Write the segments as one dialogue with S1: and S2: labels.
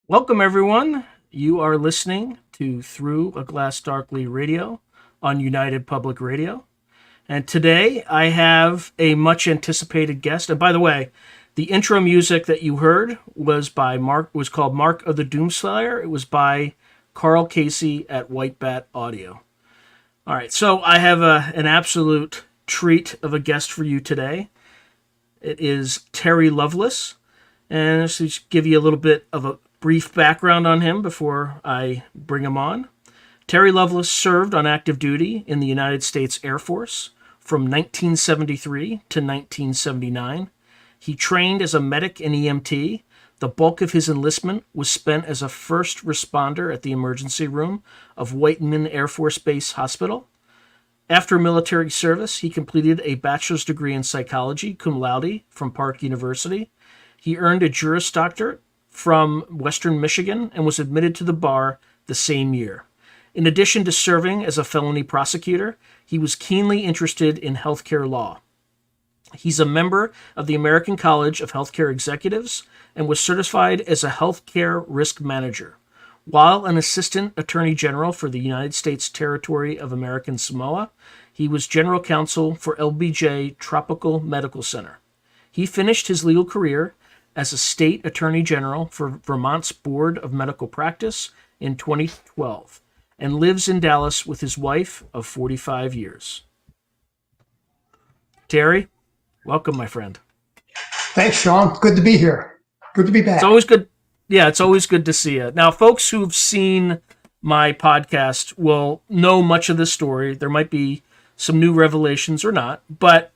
S1: Welcome, everyone. You are listening to Through a Glass Darkly Radio on United Public Radio. And today I have a much anticipated guest. And by the way, the intro music that you heard was called Mark of the Doomslayer. It was by Carl Casey at White Bat Audio. All right, so I have an absolute treat of a guest for you today. It is Terry Lovelace. And let's just give you a little bit of a brief background on him before I bring him on. Terry Lovelace served on active duty in the United States Air Force from 1973 to 1979. He trained as a medic and EMT. The bulk of his enlistment was spent as a first responder at the emergency room of Whiteman Air Force Base Hospital. After military service, he completed a bachelor's degree in psychology, cum laude, from Park University. He earned a Juris Doctorate from Western Michigan and was admitted to the bar the same year. In addition to serving as a felony prosecutor, he was keenly interested in healthcare law. He's a member of the American College of Healthcare Executives and was certified as a healthcare risk manager. While an assistant attorney general for the United States Territory of American Samoa, he was general counsel for LBJ Tropical Medical Center. He finished his legal career as a state attorney general for Vermont's Board of Medical Practice in 2012 and lives in Dallas with his wife of 45 years. Terry, welcome, my friend.
S2: Thanks, Sean. Good to be here. Good to be back.
S1: It's always good. Yeah, it's always good to see you. Now, folks who've seen my podcast will know much of this story. There might be some new revelations or not, but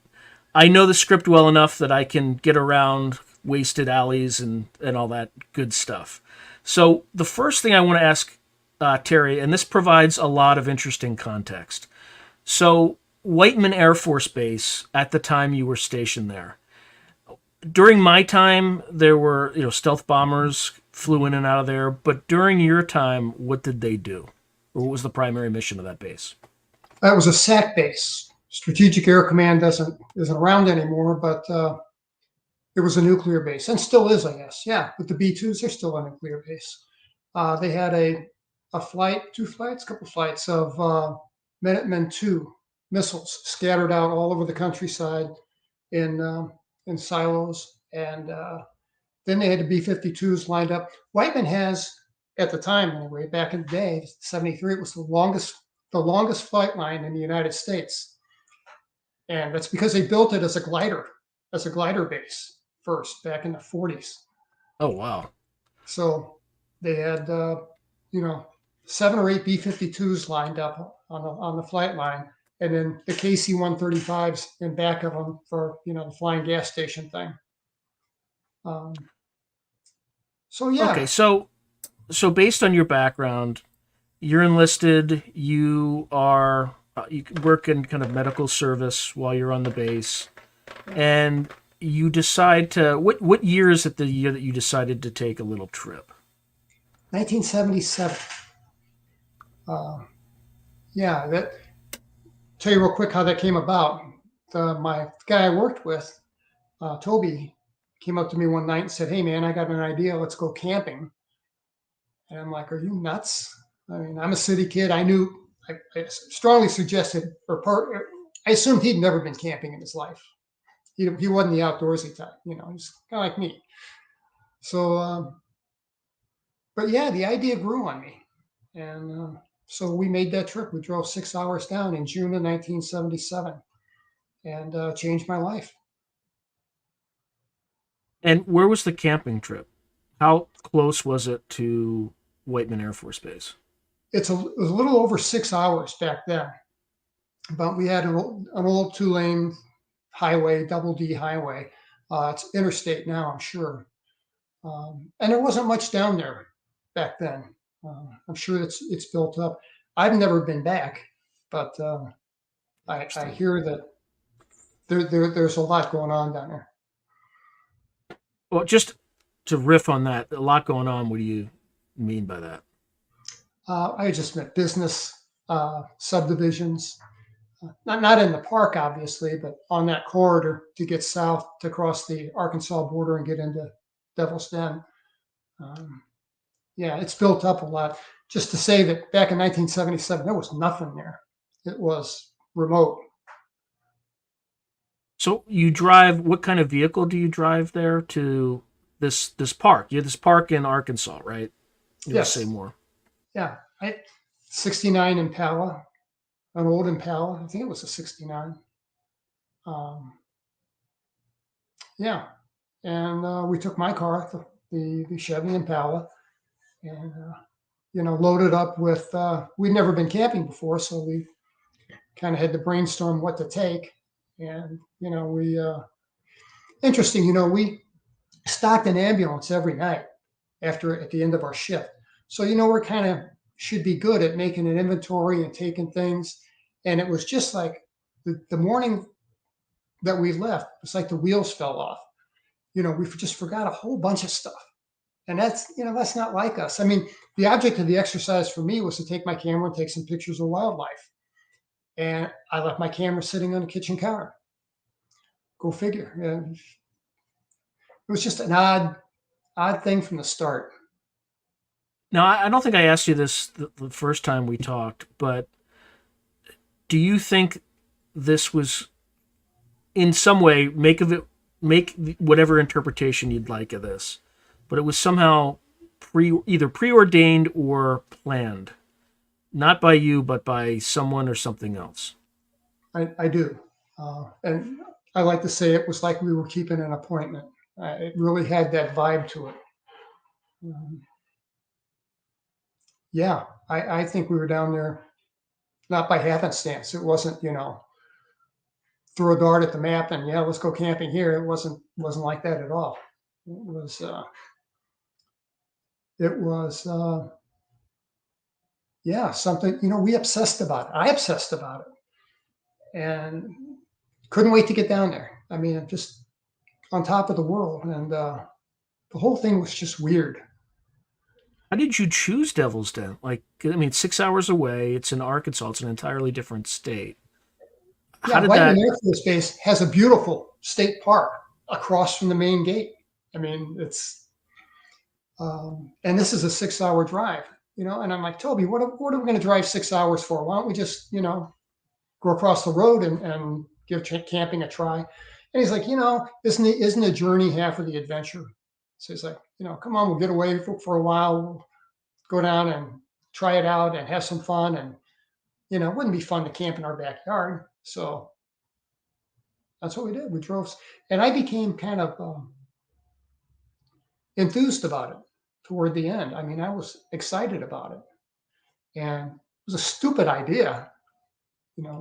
S1: I know the script well enough that I can get around wasted alleys and all that good stuff. So the first thing I want to ask Terry, and this provides a lot of interesting context. So Whiteman Air Force Base, at the time you were stationed there, during my time, there were stealth bombers flew in and out of there, but during your time, what did they do? Or what was the primary mission of that base?
S2: That was a SAC base. Strategic Air Command isn't around anymore, but it was a nuclear base, and still is, I guess. Yeah, with the B-2s, they're still a nuclear base. They had a couple flights of Minuteman II missiles scattered out all over the countryside in silos, and then they had the B-52s lined up. Whiteman has, at the time anyway, back in the day, 73, it was the longest flight line in the United States, and that's because they built it as a glider base first back in the 40s.
S1: Oh, wow.
S2: So they had 7 or 8 B-52s lined up on the flight line, and then the KC-135s in back of them for the flying gas station thing. So yeah.
S1: Okay, so based on your background, you're enlisted. You are you work in kind of medical service while you're on the base, and you decide to what year is it? The year that you decided to take a little trip?
S2: 1977. Tell you real quick how that came about. My guy I worked with, Toby, came up to me one night and said, "Hey man, I got an idea. Let's go camping." And I'm like, "Are you nuts?" I mean, I'm a city kid. I strongly suggested, I assumed he'd never been camping in his life. He wasn't the outdoorsy type, he's kind of like me. So, but yeah, the idea grew on me. And so we made that trip. We drove 6 hours down in June of 1977 and changed my life.
S1: And where was the camping trip? How close was it to Whiteman Air Force Base?
S2: It was a little over 6 hours back then, but we had an old 2-lane highway, double D highway. It's interstate now, I'm sure. And there wasn't much down there back then. I'm sure it's built up. I've never been back, but I hear that there's a lot going on down there.
S1: Well, just to riff on that, a lot going on. What do you mean by that?
S2: I just meant business subdivisions, not in the park, obviously, but on that corridor to get south to cross the Arkansas border and get into Devil's Den. Yeah, it's built up a lot. Just to say that back in 1977, there was nothing there. It was remote.
S1: So you drive, what kind of vehicle do you drive there to this park? You have this park in Arkansas, right? You'll say
S2: Yes.
S1: more.
S2: Yeah. 69 Impala, an old Impala. I think it was a 69. Um, yeah. And we took my car, the Chevy Impala, and, loaded up with, we'd never been camping before. So we kind of had to brainstorm what to take. And, interesting, we stocked an ambulance every night at the end of our shift. So, we're kind of should be good at making an inventory and taking things. And it was just like the morning that we left, it's like the wheels fell off. We just forgot a whole bunch of stuff. And that's not like us. I mean, the object of the exercise for me was to take my camera and take some pictures of wildlife. And I left my camera sitting on the kitchen counter. Go figure. Yeah, it was just an odd thing from the start.
S1: Now, I don't think I asked you this the first time we talked, but do you think this was in some way make whatever interpretation you'd like of this, but it was somehow either preordained or planned, not by you, but by someone or something else?
S2: I do. And I like to say it was like we were keeping an appointment. It really had that vibe to it. Um, yeah, I think we were down there not by happenstance. It wasn't, throw a dart at the map and yeah, let's go camping here. It wasn't like that at all. It was yeah, something, we obsessed about it. I obsessed about it and couldn't wait to get down there. I mean, I'm just on top of the world. And the whole thing was just weird.
S1: How did you choose Devil's Den? Like, I mean, 6 hours away. It's in Arkansas. It's an entirely different state. How
S2: Yeah,
S1: did
S2: Whiteman
S1: that?
S2: Air Force Base has a beautiful state park across from the main gate. I mean, and this is a 6 hour drive, and I'm like, Toby, what are we going to drive 6 hours for? Why don't we just, go across the road and give camping a try? And he's like, isn't a journey half of the adventure? So he's like, come on, we'll get away for a while, we'll go down and try it out and have some fun. And, it wouldn't be fun to camp in our backyard. So that's what we did. We drove, and I became kind of enthused about it toward the end. I mean, I was excited about it, and it was a stupid idea,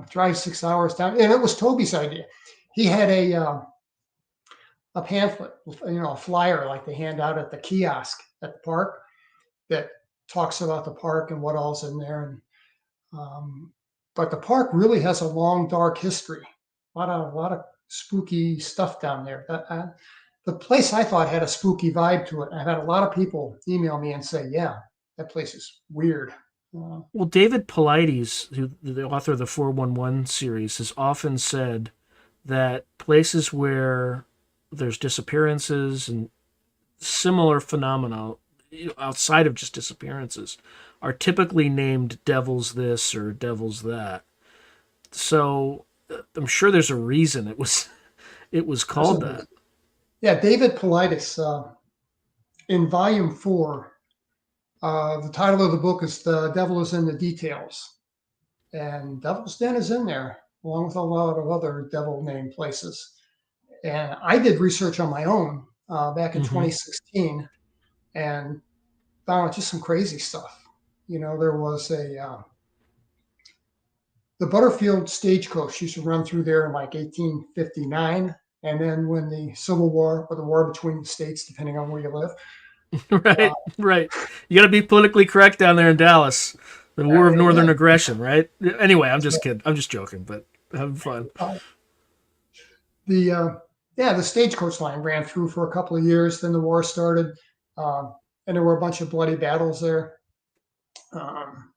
S2: drive 6 hours down. And it was Toby's idea. He had a pamphlet, a flyer like they hand out at the kiosk at the park that talks about the park and what all's in there. And but the park really has a long, dark history. A lot of spooky stuff down there. The place I thought had a spooky vibe to it. I've had a lot of people email me and say, "Yeah, that place is weird."
S1: Well, David Paulides, who the author of the 411 series, has often said that places where there's disappearances and similar phenomena outside of just disappearances are typically named devils this or devils that. So I'm sure there's a reason it was called that.
S2: Yeah, David Paulides, in volume 4, the title of the book is "The Devil Is in the Details," and Devil's Den is in there along with a lot of other devil named places. And I did research on my own back in
S1: Hmm.
S2: 2016 and found out just some crazy stuff. There was the Butterfield stagecoach used to run through there in like 1859. And then when the Civil War, or the war between the states, depending on where you live, uh,
S1: Right, right. You got to be politically correct down there in Dallas. The War of
S2: yeah,
S1: Northern Aggression, right? Anyway, I'm just kidding. I'm just joking, but having fun.
S2: uh, the yeah, the stagecoach line ran through for a couple of years. Then the war started, and there were a bunch of bloody battles there. Um,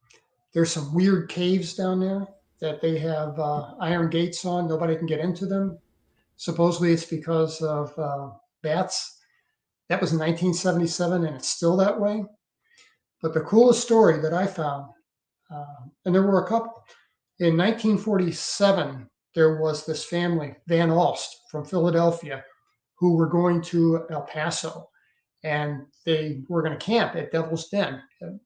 S2: there's some weird caves down there that they have iron gates on. Nobody can get into them. Supposedly, it's because of bats. That was in 1977, and it's still that way. But the coolest story that I found, and there were a couple, in 1947, there was this family, Van Alst from Philadelphia, who were going to El Paso, and they were going to camp at Devil's Den.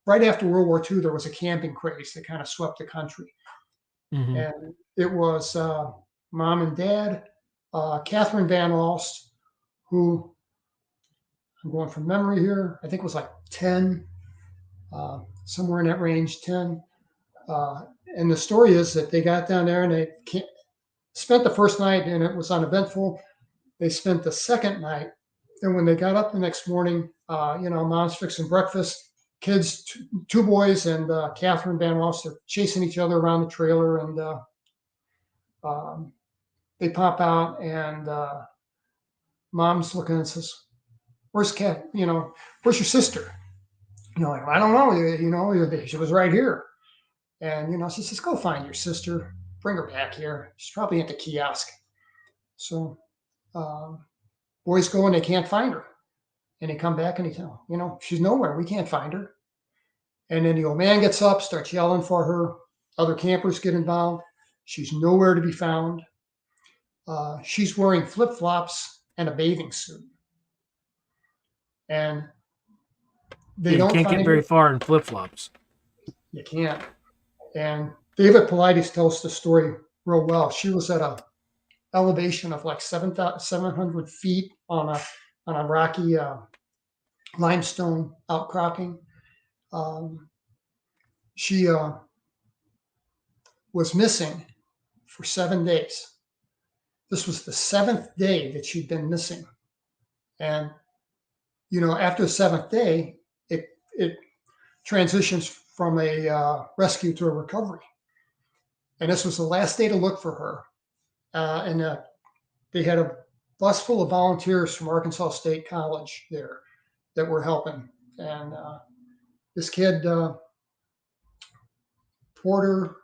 S2: Right after World War II, there was a camping craze that kind of swept the country.
S1: Mm-hmm.
S2: And it was mom and dad, Catherine Van Alst, who I'm going from memory here, I think was like 10, somewhere in that range, 10. And the story is that they got down there and they spent the first night and it was uneventful. They spent the second night. And when they got up the next morning, mom's fixing breakfast. Kids, two boys and Catherine Van Ross, they're chasing each other around the trailer. And they pop out and mom's looking and says, "Where's Cat? Where's your sister?" Like, "I don't know. She was right here." And she says, "Go find your sister. Bring her back here. She's probably at the kiosk." So boys go and they can't find her. And they come back and they tell, "She's nowhere. We can't find her." And then the old man gets up, starts yelling for her. Other campers get involved. She's nowhere to be found. She's wearing flip-flops and a bathing suit. And they
S1: You
S2: don't
S1: can't get
S2: find
S1: very
S2: her.
S1: far in flip-flops.
S2: You can't. And David Paulides tells the story real well. She was at a elevation of like 700 feet on a rocky limestone outcropping. She was missing for 7 days. This was the seventh day that she'd been missing. And, after the seventh day, it transitions from a rescue to a recovery. And this was the last day to look for her. And they had a bus full of volunteers from Arkansas State College there that were helping. And this kid, Porter,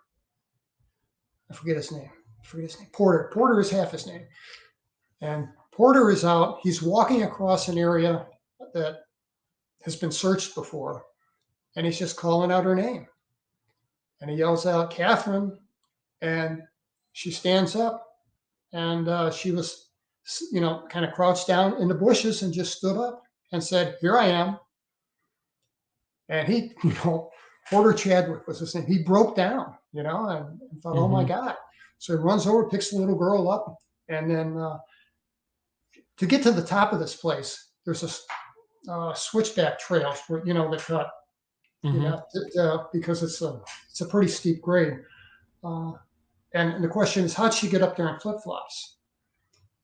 S2: I forget his name. Porter. Porter is half his name. And Porter is out. He's walking across an area that has been searched before. And he's just calling out her name. And he yells out, "Catherine." And she stands up. And she was, kind of crouched down in the bushes and just stood up and said, "Here I am." And he, Porter Chadwick was his name. He broke down, and thought, "Oh my God." So he runs over, picks the little girl up. And then to get to the top of this place, there's a switchback trails where, that cut, because it's a pretty steep grade. And the question is, how'd she get up there in flip-flops?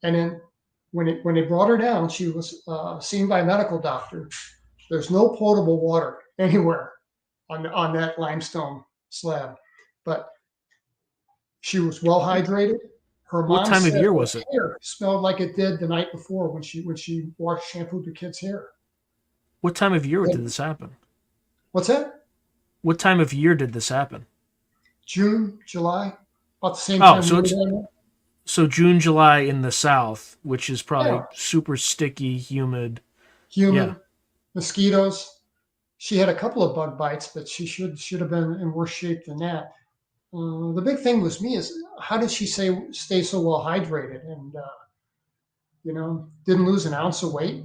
S2: And then when they brought her down, she was seen by a medical doctor. There's no potable water anywhere on that limestone slab, but she was well hydrated. Her
S1: What
S2: mom
S1: time of
S2: said
S1: year
S2: her
S1: was it?
S2: hair smelled like it did the night before when she shampooed the kid's hair.
S1: What time of year did this happen?
S2: What's that?
S1: What time of year did this happen?
S2: June, July, about the same
S1: Oh,
S2: time
S1: so
S2: we were
S1: it's
S2: there.
S1: so June, July in the South, which is probably
S2: Yeah,
S1: super sticky, humid. Yeah.
S2: humid, mosquitoes. She had a couple of bug bites, but she should have been in worse shape than that. The big thing with me is, how did she stay so well hydrated and didn't lose an ounce of weight?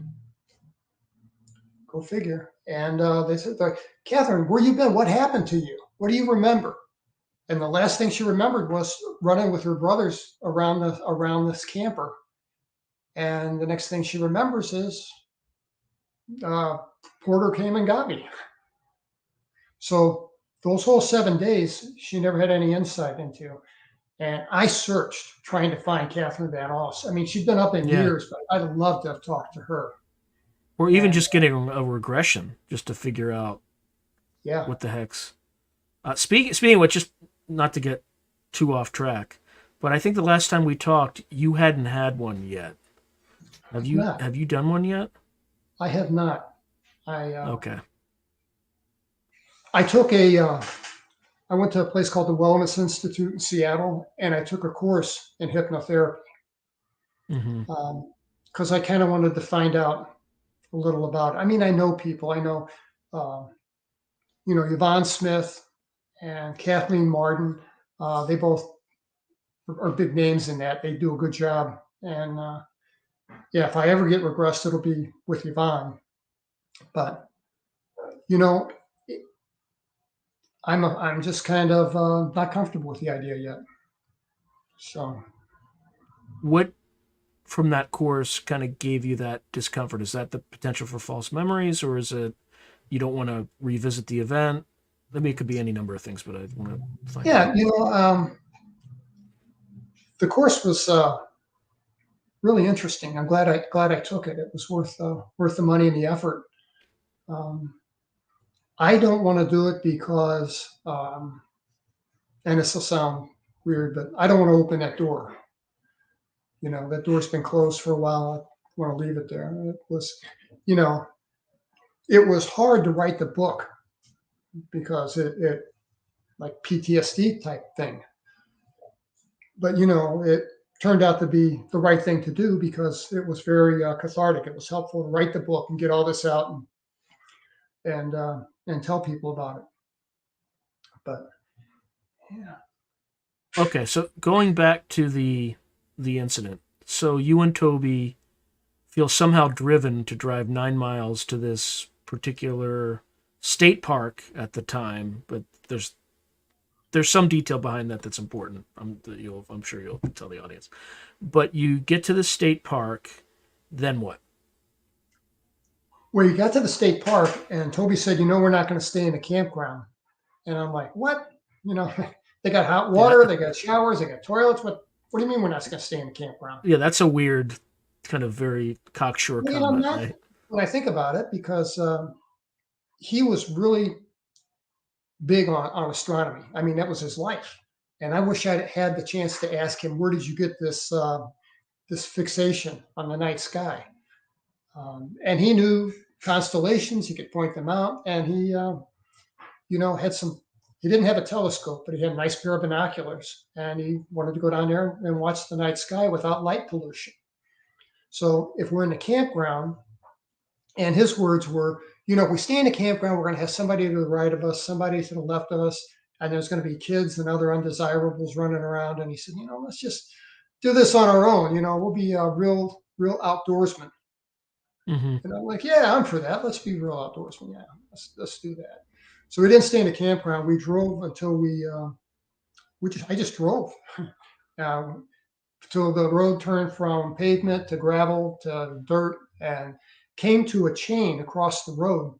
S2: Go figure. And they said, "Catherine, where you been? What happened to you? What do you remember?" And the last thing she remembered was running with her brothers around this camper. And the next thing she remembers is uh, Porter came and got me. So those whole 7 days, she never had any insight into. And I searched trying to find Catherine Van Oss. I mean, she'd been up in
S1: Yeah.
S2: years, but I'd love to have talked to her.
S1: Or even
S2: And
S1: just getting a regression just to figure out
S2: yeah,
S1: what the heck's. Speaking of which, just not to get too off track, but I think the last time we talked, you hadn't had one yet. Have you
S2: not.
S1: have you done one yet?
S2: I have not. I
S1: Okay.
S2: I took I went to a place called the Wellness Institute in Seattle, and I took a course in hypnotherapy
S1: Mm-hmm.
S2: because I kind of wanted to find out a little about it. I mean, I know people. I know Yvonne Smith and Kathleen Martin. They both are big names in that. They do a good job. And yeah, if I ever get regressed, it'll be with Yvonne. But you know, I'm just kind of not comfortable with the idea yet. So
S1: What from that course kind of gave you that discomfort? Is that the potential for false memories, or is it you don't want to revisit the event? I mean, it could be any number of things, but I want to find
S2: yeah,
S1: out.
S2: the course was really interesting. I'm glad I took it. It was worth the money and the effort. Um, I don't want to do it because, and this will sound weird, but I don't want to open that door. That door's been closed for a while. I want to leave it there. You know, it was hard to write the book because it like PTSD type thing. But it turned out to be the right thing to do because it was very cathartic. It was helpful to write the book and get all this out and tell people about it. But yeah,
S1: Okay, so going back to the incident. So you and Toby feel somehow driven to drive 9 miles to this particular state park at the time, but there's some detail behind that that's important. I'm sure you'll tell the audience. But you get to the state park, then what?
S2: we got to the state park and Toby said, we're not going to stay in the campground. And I'm like, what? They got hot
S1: Yeah,
S2: water, they got showers, they got toilets. What do you mean we're not going to stay in the campground?
S1: yeah, that's a weird, kind of very cocksure
S2: Well,
S1: comment,
S2: not
S1: right?
S2: when I think about it, because he was really big on astronomy. I mean, that was his life. And I wish I'd had the chance to ask him, where did you get this fixation on the night sky? And he knew constellations. He could point them out, and he, had some. He didn't have a telescope, but he had a nice pair of binoculars, and he wanted to go down there and watch the night sky without light pollution. So if we're in the campground, and his words were, if we stay in the campground, we're going to have somebody to the right of us, somebody to the left of us, and there's going to be kids and other undesirables running around. And he said, let's just do this on our own. We'll be real outdoorsmen.
S1: Mm-hmm.
S2: And I'm like, yeah, I'm for that. Let's be real outdoorsmen. Yeah, let's do that. So we didn't stay in the campground. We drove until I just drove till the road turned from pavement to gravel to dirt and came to a chain across the road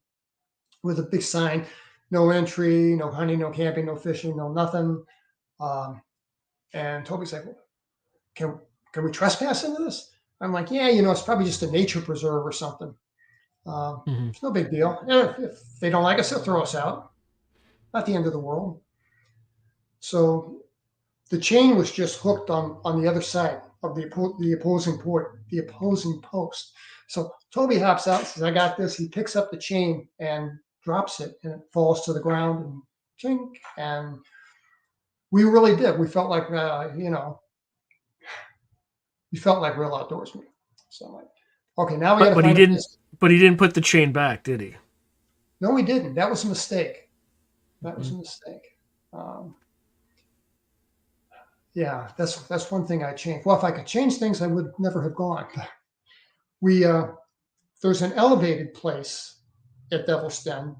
S2: with a big sign: no entry, no hunting, no camping, no fishing, no nothing. Um, and Toby's like, well, can we trespass into this? I'm like, yeah, it's probably just a nature preserve or something.
S1: Mm-hmm.
S2: It's no big deal. If they don't like us, they'll throw us out. Not the end of the world. So the chain was just hooked on the other side of the opposing post. So Toby hops out and says, I got this. He picks up the chain and drops it, and it falls to the ground and chink. And we really did. We felt like, we felt like real outdoorsmen. So I'm like, okay, now we got
S1: But
S2: to
S1: but he
S2: find a
S1: didn't
S2: place.
S1: but he didn't put the chain back, did he?
S2: No, we didn't. That was a mistake. That was
S1: Mm-hmm.
S2: a mistake. Um, yeah, that's one thing I changed. Well, if I could change things, I would never have gone. We There's an elevated place at Devil's Den,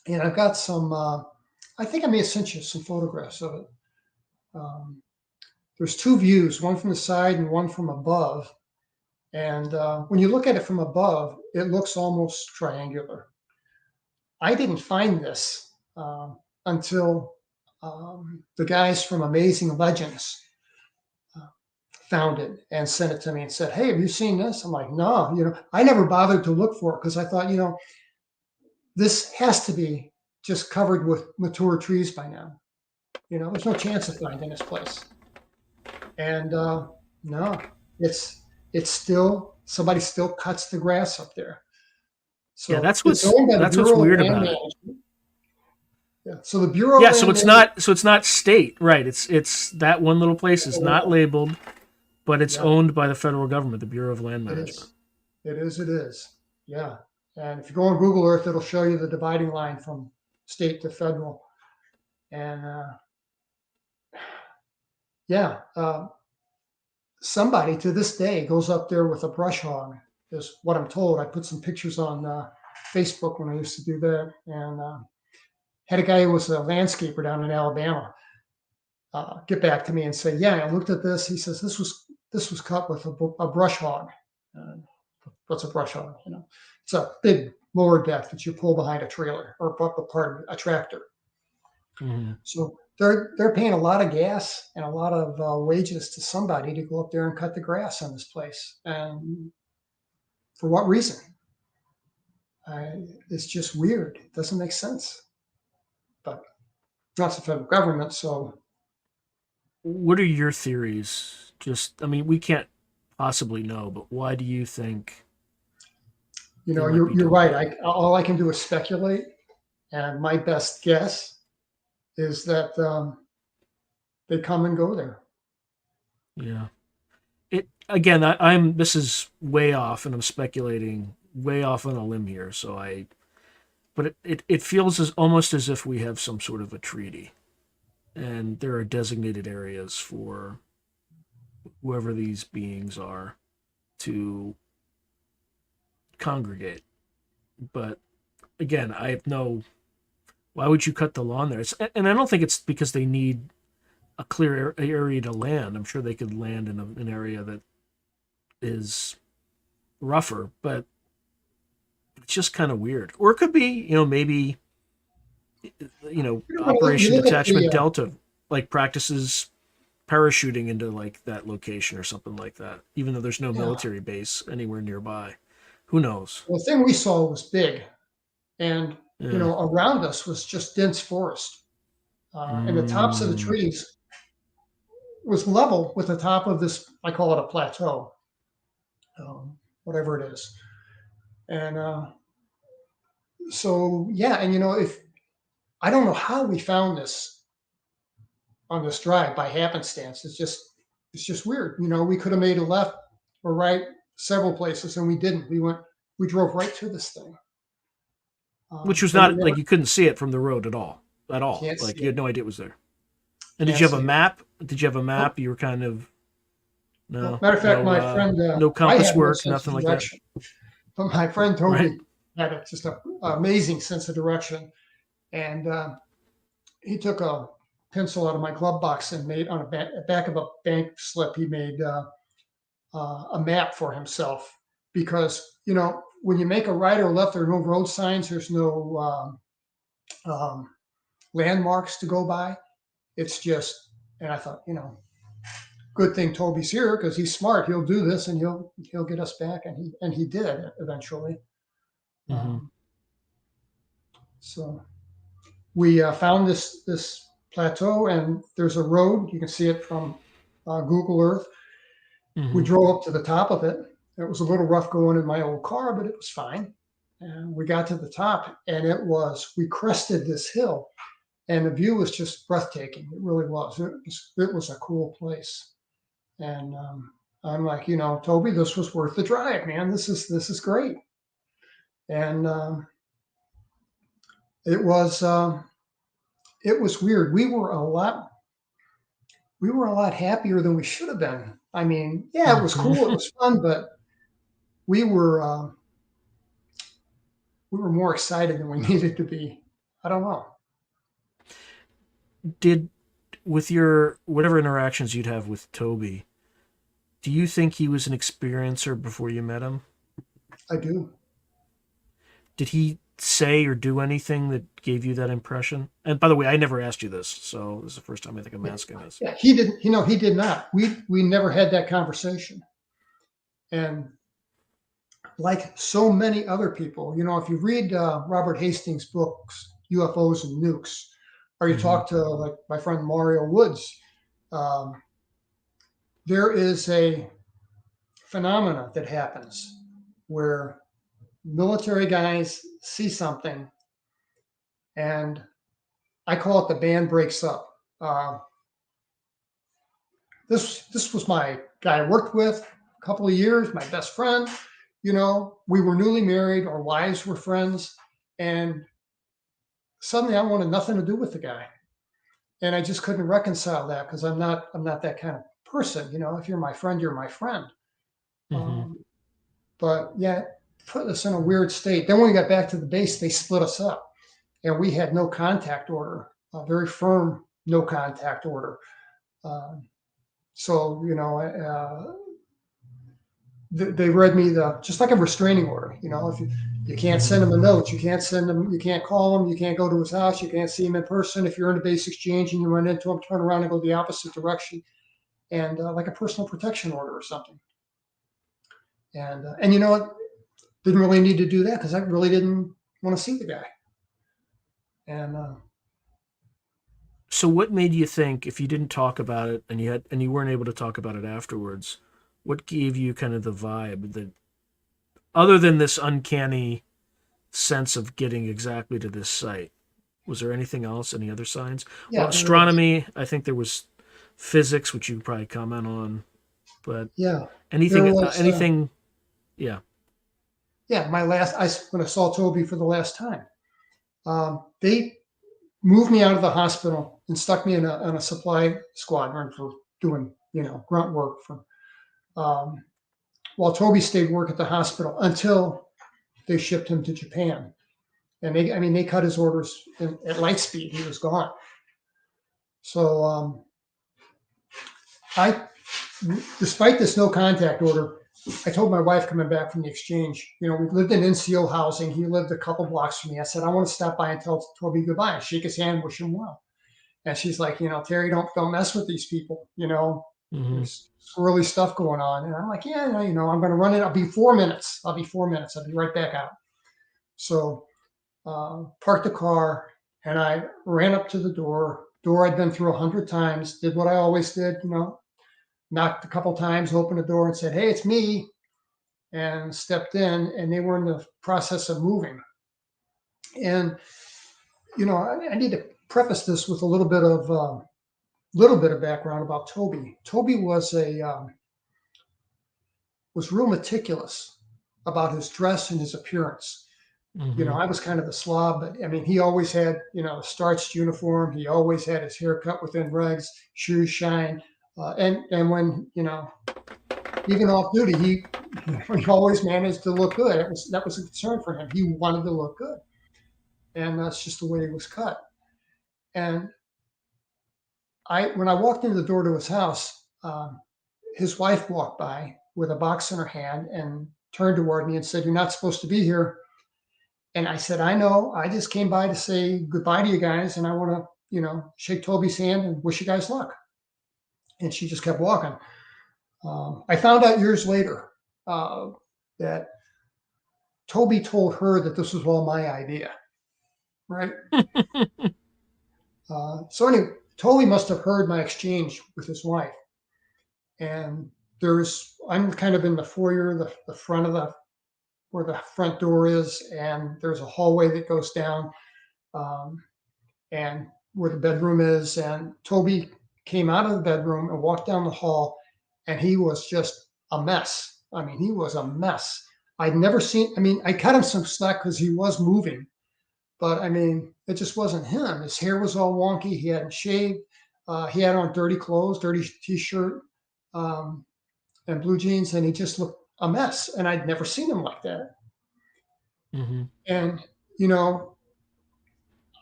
S2: and I've got some. I think I may have sent you some photographs of it. Um, there's two views, one from the side and one from above. And when you look at it from above, it looks almost triangular. I didn't find this until the guys from Amazing Legends found it and sent it to me and said, "Hey, have you seen this?" I'm like, "No, I never bothered to look for it because I thought, this has to be just covered with mature trees by now. There's no chance of finding this place." And no, it's still somebody still cuts the grass up there.
S1: Yeah,
S2: So it's owned by the
S1: that's what's
S2: Bureau of
S1: weird
S2: Land
S1: about it.
S2: Management. Yeah. So the Bureau of
S1: Yeah, so
S2: Land
S1: it's
S2: Management.
S1: not state, right? It's that one little place is not labeled, but it's
S2: Yeah,
S1: owned by the federal government, the Bureau of Land
S2: it
S1: Management.
S2: is. It is. It is. Yeah. And if you go on Google Earth, it'll show you the dividing line from state to federal. And yeah, somebody to this day goes up there with a brush hog, is what I'm told. I put some pictures on Facebook when I used to do that, and had a guy who was a landscaper down in Alabama get back to me and say, "Yeah, I looked at this." He says, "This was cut with a brush hog." Uh, what's a brush hog? You know, it's a big lower deck that you pull behind a trailer or pardon, a tractor.
S1: Mm-hmm.
S2: So they're paying a lot of gas and a lot of wages to somebody to go up there and cut the grass on this place. And for what reason? It's just weird. It doesn't make sense. But not the federal government, so
S1: What are your theories? Just, I mean, we can't possibly know, but why do you think
S2: you
S1: they
S2: know
S1: might be
S2: you're
S1: doing
S2: right.
S1: that?
S2: All I can do is speculate, and my best guess is that they come and go there.
S1: Yeah. It again. I'm. This is way off, and I'm speculating way off on a limb here. So I. But it feels as almost as if we have some sort of a treaty, and there are designated areas for whoever these beings are to congregate. But again, I have no. Why would you cut the lawn there? And I don't think it's because they need a clear area to land. I'm sure they could land in an area that is rougher, but it's just kind of weird. Or it could be, maybe,
S2: You
S1: Operation
S2: look at
S1: Detachment
S2: the
S1: Delta, like practices parachuting into like that location or something like that, even though there's no
S2: yeah.
S1: military base anywhere nearby. Who knows?
S2: Well, the thing we saw was big, and
S1: Yeah.
S2: around us was just dense forest, and the tops of the
S1: Mm,
S2: trees was level with the top of this. I call it a plateau, whatever it is, and so yeah, and if I don't know how we found this on this drive by happenstance. It's just weird. We could have made a left or right several places, and we didn't. We drove right to this thing,
S1: which was
S2: but it
S1: not like
S2: never
S1: you couldn't see it from the road at all. At all.
S2: can't
S1: Like
S2: see
S1: you had
S2: it.
S1: no idea it was there. And did
S2: Can't
S1: you have a
S2: see it.
S1: map? Did you have a
S2: Nope.
S1: map? You were kind of
S2: Nope.
S1: no,
S2: Matter of fact,
S1: no,
S2: my friend,
S1: no
S2: I
S1: compass
S2: had no
S1: work,
S2: sense
S1: nothing
S2: of
S1: like that,
S2: direction, but my friend
S1: right?
S2: Toby had just an amazing sense of direction, and he took a pencil out of my glove box and made on back of a bank slip. He made a map for himself because when you make a right or left, there are no road signs. There's no landmarks to go by. It's just, and I thought, good thing Toby's here because he's smart. He'll do this and he'll get us back, and he did eventually.
S1: Mm-hmm.
S2: Um, so we found this plateau, and there's a road. You can see it from Google Earth. We
S1: Mm-hmm.
S2: drove up to the top of it. It was a little rough going in my old car, but it was fine. And we got to the top, and we crested this hill, and the view was just breathtaking. It really was. It was a cool place. And I'm like, Toby, this was worth the drive, man. This is great. And it was it was weird. We were a lot happier than we should have been. I mean, yeah, it was cool. It
S1: Mm-hmm.
S2: was fun, but we were uh, we were more excited than we needed to be. I don't know.
S1: Did with your whatever interactions you'd have with Toby, do you think he was an experiencer before you met him?
S2: I do.
S1: Did he say or do anything that gave you that impression? And by the way, I never asked you this, so this is the first time I think I'm
S2: Yeah,
S1: asking this.
S2: yeah. He didn't. He did not. We never had that conversation. And like so many other people, if you read Robert Hastings' books, UFOs and Nukes, or you
S1: Mm-hmm.
S2: talk to like my friend Mario Woods, um, there is a phenomena that happens where military guys see something, and I call it the band breaks up. This was my guy I worked with a couple of years, my best friend. We were newly married, our wives were friends, and suddenly I wanted nothing to do with the guy. And I just couldn't reconcile that because I'm not that kind of person. If you're my friend, you're my friend.
S1: Mm-hmm.
S2: Um, but yeah, put us in a weird state. Then when we got back to the base, they split us up, and we had no contact order, a very firm no contact order. Um, so they read me just like a restraining order. If you can't send him a note, you can't send him, you can't call him, you can't go to his house, you can't see him in person. If you're in a base exchange and you run into him, turn around and go the opposite direction, and like a personal protection order or something. And you know what? Didn't really need to do that because I really didn't want to see the guy. And
S1: So what made you think, if you didn't talk about it and you weren't able to talk about it afterwards, what gave you kind of the vibe that, other than this uncanny sense of getting exactly to this site, was there anything else? Any other signs? Well,
S2: yeah, there was.
S1: astronomy. I think there was physics, which you could probably comment on. But
S2: Yeah, there
S1: anything,
S2: was.
S1: anything, yeah.
S2: Yeah, when I saw Toby for the last time, they moved me out of the hospital and stuck me in a supply squadron for doing grunt work um, while Toby stayed work at the hospital until they shipped him to Japan. And they cut his orders at light speed. He was gone. So I, despite this no contact order, I told my wife coming back from the exchange, we lived in NCO housing. He lived a couple blocks from me. I said, I want to stop by and tell Toby goodbye, shake his hand, wish him well. And she's like, Terry, don't mess with these people.
S1: Mm-hmm.
S2: There's swirly stuff going on. And I'm like, yeah, I'm going to run it. I'll be 4 minutes. I'll be 4 minutes. I'll be right back out. So parked the car, and I ran up to the door. Door I'd been through 100 times. Did what I always did. Knocked a couple times, opened the door, and said, "Hey, it's me." And stepped in, and they were in the process of moving. And I need to preface this with a little bit of background about Toby. Toby was real meticulous about his dress and his appearance.
S1: Mm-hmm.
S2: I was kind of the slob, but he always had a starched uniform. He always had his hair cut within regs, shoes shine, and when even off duty, he always managed to look good. That was a concern for him. He wanted to look good, and that's just the way he was cut. And when I walked into the door to his house, his wife walked by with a box in her hand and turned toward me and said, "You're not supposed to be here." And I said, "I know. I just came by to say goodbye to you guys, and I want to, shake Toby's hand and wish you guys luck." And she just kept walking. I found out years later that Toby told her that this was all my idea, right? So anyway, Toby must have heard my exchange with his wife. And I'm kind of in the foyer, the front of where the front door is, and there's a hallway that goes down, and where the bedroom is. And Toby came out of the bedroom and walked down the hall, and he was just a mess. He was a mess. I'd never seen. I cut him some slack because he was moving, but it just wasn't him. His hair was all wonky. He hadn't shaved. He had on dirty clothes, dirty t-shirt, um, and blue jeans, and he just looked a mess. And I'd never seen him like that.
S1: Mm-hmm.
S2: And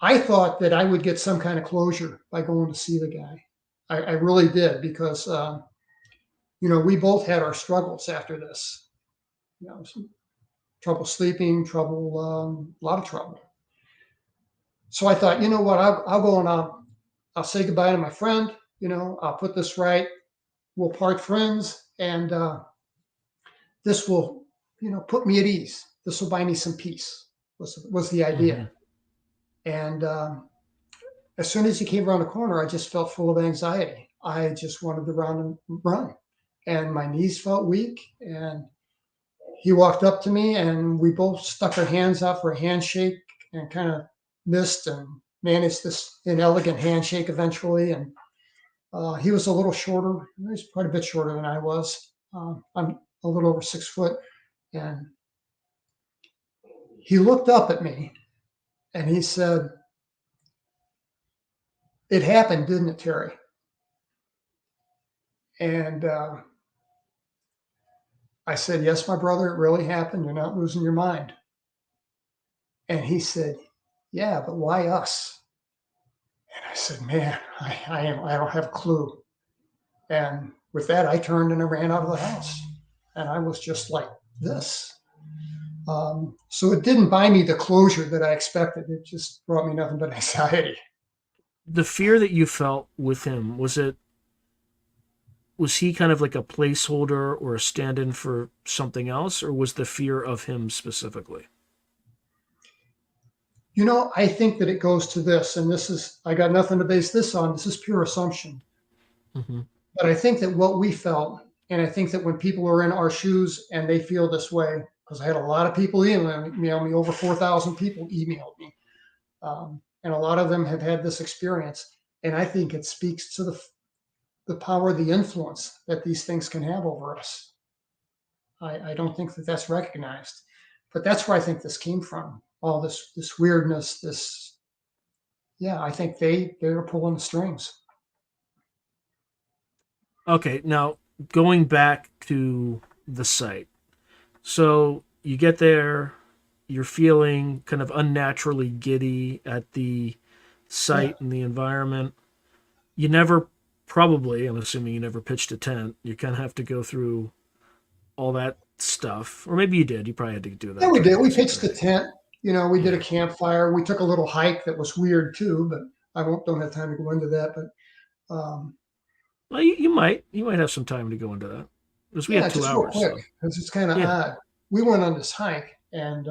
S2: I thought that I would get some kind of closure by going to see the guy. I really did because we both had our struggles after this. Some trouble sleeping, a lot of trouble. So I thought, you know what, I'll go and I'll say goodbye to my friend. I'll put this right. We'll part friends, and this will, put me at ease. This will buy me some peace. Was the
S1: Mm-hmm.
S2: idea. And as soon as he came around the corner, I just felt full of anxiety. I just wanted to run, and my knees felt weak. And he walked up to me, and we both stuck our hands out for a handshake, and kind of missed and managed this inelegant handshake eventually. And he was a little shorter. He was quite a bit shorter than I was. I'm a little over 6 foot. And he looked up at me and he said, it happened, didn't it, Terry? And I said, yes, my brother, it really happened. You're not losing your mind. And he said, yeah, but why us? And I said, man, I don't have a clue. And with that, I turned and I ran out of the house. And I was just like this. So it didn't buy me the closure that I expected. It just brought me nothing but anxiety.
S1: The fear that you felt with him, was he kind of like a placeholder or a stand-in for something else, or was the fear of him specifically?
S2: I think that it goes to this, and I got nothing to base this on. This is pure assumption.
S1: Mm-hmm.
S2: But I think that what we felt, and I think that when people are in our shoes and they feel this way, because I had a lot of people email me, over 4,000 people emailed me. And a lot of them have had this experience. And I think it speaks to the power, the influence that these things can have over us. I don't think that that's recognized, but that's where I think this came from. All this weirdness, yeah, I think they're pulling the strings.
S1: Okay, now going back to the site. So you get there, you're feeling kind of unnaturally giddy at the
S2: Yeah,
S1: site and the environment. You never, probably, I'm assuming you never pitched a tent. You kind of have to go through all that stuff. Or maybe you did. You probably had to do
S2: yeah,
S1: that
S2: we
S1: during
S2: did.
S1: the
S2: We
S1: visit,
S2: pitched the
S1: right?
S2: tent. We did a
S1: Yeah.
S2: campfire. We took a little hike that was weird too, but don't have time to go into that. But
S1: Well, you might have some time to go into that because we had
S2: yeah,
S1: two
S2: just real
S1: hours.
S2: quick
S1: So
S2: because it's kind of
S1: yeah.
S2: odd. We went on this hike, and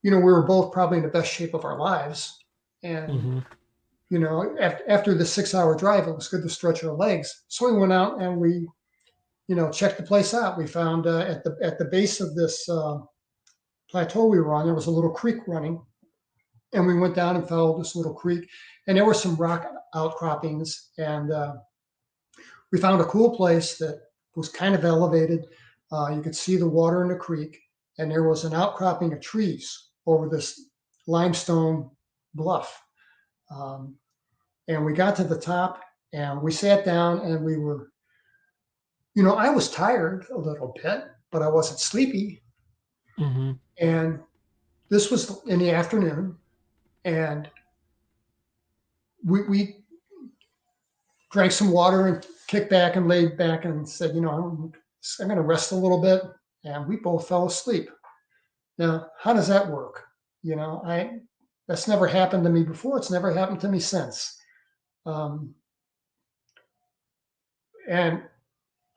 S2: we were both probably in the best shape of our lives. And
S1: Mm-hmm.
S2: after the 6 hour drive, it was good to stretch our legs. So we went out and we checked the place out. We found at the base of this plateau we were on, there was a little creek running, and we went down and followed this little creek, and there were some rock outcroppings, and we found a cool place that was kind of elevated. You could see the water in the creek, and there was an outcropping of trees over this limestone bluff. Um, and we got to the top, and we sat down, and I was tired a little bit, but I wasn't sleepy.
S1: Mm-hmm.
S2: And this was in the afternoon, and we drank some water and kicked back and laid back and said, I'm going to rest a little bit. And we both fell asleep. Now, how does that work? That's never happened to me before. It's never happened to me since. Um, and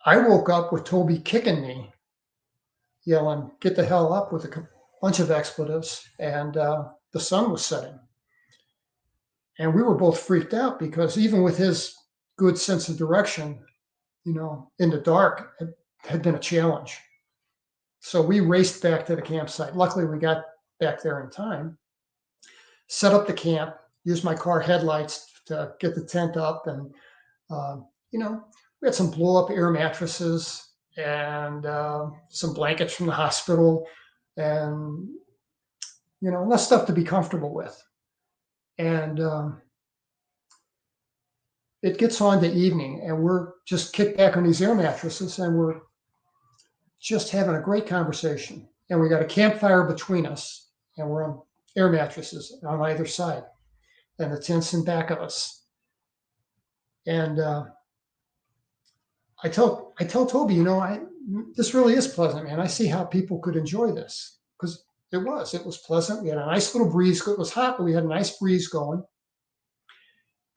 S2: I woke up with Toby kicking me, yelling, "Get the hell up!" with a bunch of expletives, and the sun was setting. And we were both freaked out because even with his good sense of direction, in the dark had been a challenge. So we raced back to the campsite. Luckily, we got back there in time, set up the camp, used my car headlights to get the tent up. And, uh, you know, we had some blow up air mattresses and some blankets from the hospital and, enough stuff to be comfortable with. And it gets on to evening, and we're just kicked back on these air mattresses, and we're just having a great conversation. And we got a campfire between us, and we're on air mattresses on either side, and the tent's in back of us. And I tell Toby, this really is pleasant, man. I see how people could enjoy this because it was pleasant. We had a nice little breeze. It was hot, but we had a nice breeze going.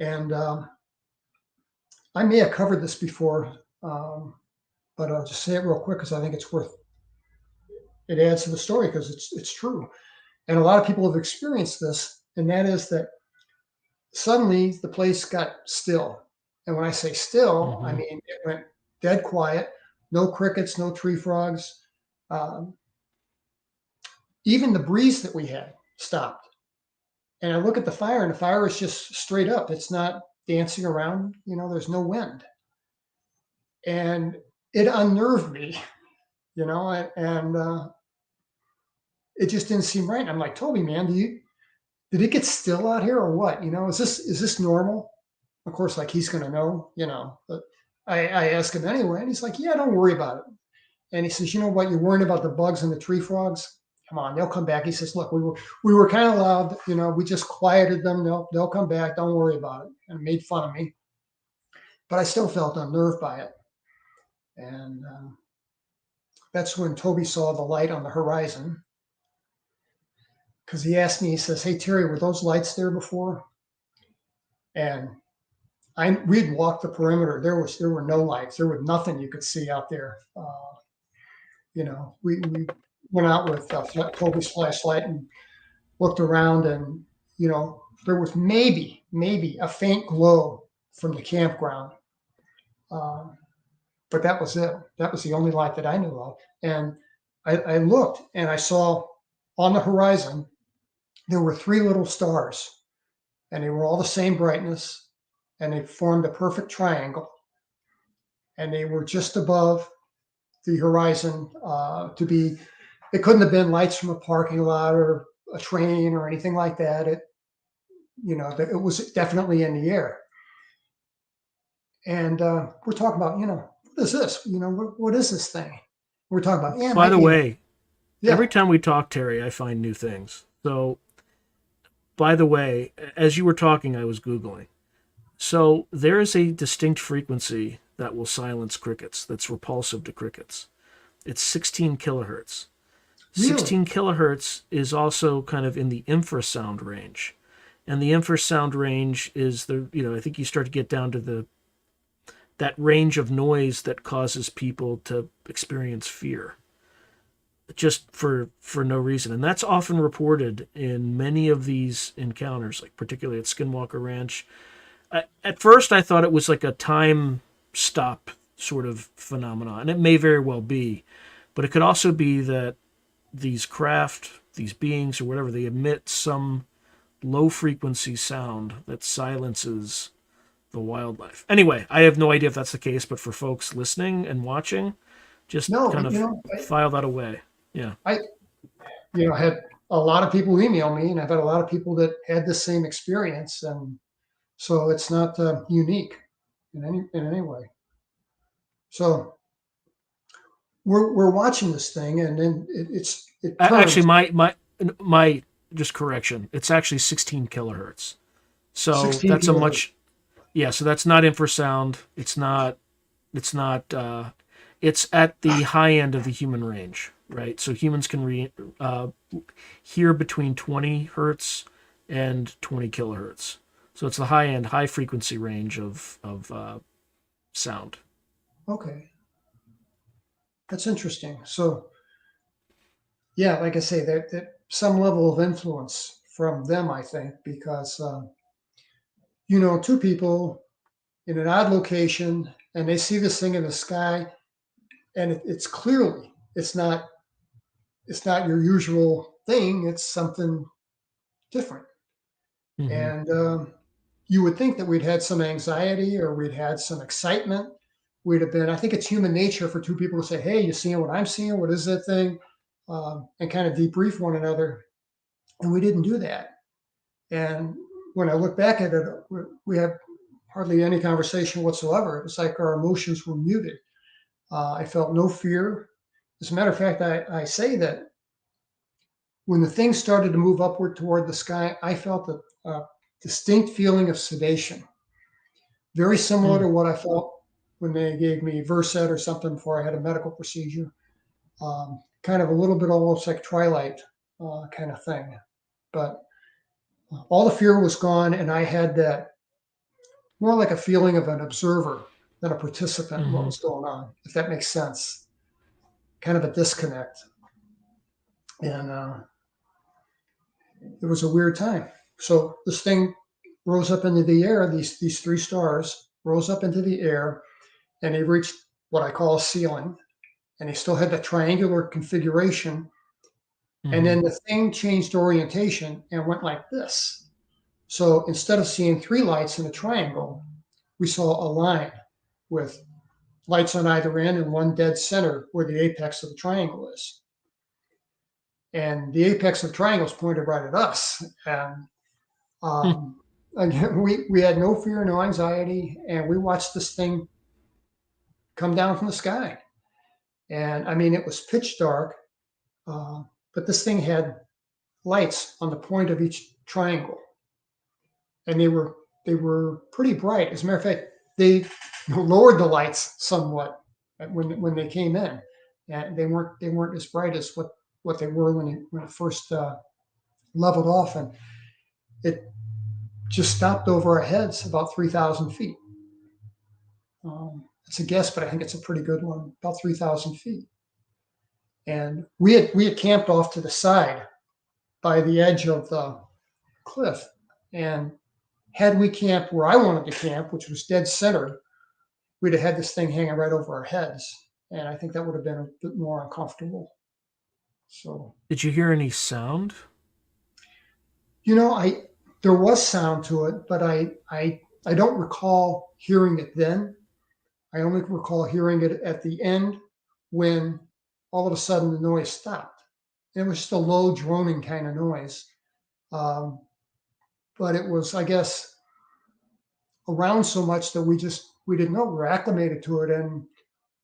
S2: And I may have covered this before, but I'll just say it real quick because I think it adds to the story because it's true. And a lot of people have experienced this, and that is that suddenly the place got still. And when I say still, I
S1: Mm-hmm.
S2: mean it went dead quiet, no crickets, no tree frogs. Um, Even the breeze that we had stopped. And I look at the fire, and the fire is just straight up. It's not dancing around, there's no wind. And it unnerved me, and it just didn't seem right. I'm like, Toby, man, did it get still out here or what? Is this normal? Of course, like he's going to know, but I asked him anyway, and he's like, yeah, don't worry about it. And he says, you know what? You're worrying about the bugs and the tree frogs. Come on, they'll come back. He says, look, we were kind of loud, we just quieted them. They'll come back. Don't worry about it. And made fun of me, but I still felt unnerved by it. And that's when Toby saw the light on the horizon, because he asked me. He says, "Hey Terry, were those lights there before?" And we'd walked the perimeter. There were no lights. There was nothing you could see out there. We went out with Toby's flashlight and looked around, and there was maybe a faint glow from the campground, but that was it. That was the only light that I knew of. And I looked, and I saw on the horizon there were three little stars, and they were all the same brightness, and they formed a perfect triangle, and they were just above the horizon. It couldn't have been lights from a parking lot or a train or anything like that. It was definitely in the air. And we're talking about, what is this? What is this thing? We're talking about, yeah, it
S1: By
S2: might
S1: the
S2: be
S1: way,
S2: yeah.
S1: every time we talk, Terry, I find new things. So, by the way, as you were talking, I was Googling. So, there is a distinct frequency that will silence crickets that's repulsive to crickets. It's 16 kilohertz.
S2: Really?
S1: 16 kilohertz is also kind of in the infrasound range. And the infrasound range is I think you start to get down to that range of noise that causes people to experience fear just for no reason. And that's often reported in many of these encounters, like particularly at Skinwalker Ranch. At first, I thought it was like a time stop sort of phenomenon, and it may very well be, but it could also be that these craft, these beings, or whatever, they emit some low frequency sound that silences the wildlife. Anyway, I have no idea if that's the case, but for folks listening and watching, just
S2: No,
S1: kind
S2: but
S1: of file that away. Yeah.
S2: I had a lot of people email me, and I've had a lot of people that had the same experience, and so it's not unique in any way. So we're watching this thing, and then it
S1: Actually,
S2: turns
S1: my just correction. It's actually 16 kilohertz. So
S2: 16
S1: that's a
S2: kilohertz.
S1: much so that's not infrasound. It's not it's at the high end of the human range, right? So humans can hear between 20 hertz and 20 kilohertz. So it's the high frequency range of sound.
S2: Okay, that's interesting. So yeah, like I say, that some level of influence from them, I think, because two people in an odd location, and they see this thing in the sky, and it's clearly it's not your usual thing. It's something different.
S1: Mm-hmm.
S2: And you would think that we'd had some anxiety or we'd had some excitement. We'd have been, I think it's human nature for two people to say, hey, you seeing what I'm seeing? What is that thing? And kind of debrief one another. And we didn't do that. And when I look back at it, we had hardly any conversation whatsoever. It was like our emotions were muted. I felt no fear. As a matter of fact, I say that when the thing started to move upward toward the sky, I felt a distinct feeling of sedation, very similar to what I felt when they gave me Versed or something before I had a medical procedure. Kind of a little bit almost like Twilight kind of thing. But all the fear was gone, and I had that more like a feeling of an observer than a participant in what
S1: Mm-hmm.
S2: was going on, if that makes sense. Kind of a disconnect. And it was a weird time. So this thing rose up into the air. These three stars rose up into the air, and they reached what I call a ceiling. And they still had that triangular configuration. And
S1: Mm-hmm.
S2: then the thing changed orientation and went like this. So instead of seeing three lights in a triangle, we saw a line with lights on either end and one dead center where the apex of the triangle is. And the apex of the triangle is pointed right at us. And
S1: Hmm.
S2: Again, we had no fear, no anxiety, and we watched this thing come down from the sky. And I mean, it was pitch dark, uh, but this thing had lights on the point of each triangle, and they were pretty bright. As a matter of fact, they lowered the lights somewhat when they came in, and they weren't as bright as what they were when it first leveled off, and it just stopped over our heads about 3,000 feet. It's a guess, but I think it's a pretty good one, about 3,000 feet. And we had camped off to the side by the edge of the cliff, and had we camped where I wanted to camp, which was dead center, we'd have had this thing hanging right over our heads, and I think that would have been a bit more uncomfortable. So,
S1: Did you hear any sound?
S2: I there was sound to it, but I don't recall hearing it then. I only recall hearing it at the end when all of a sudden the noise stopped. It was just a low droning kind of noise, um, but it was, I guess, around so much that we didn't know. We were acclimated to it, and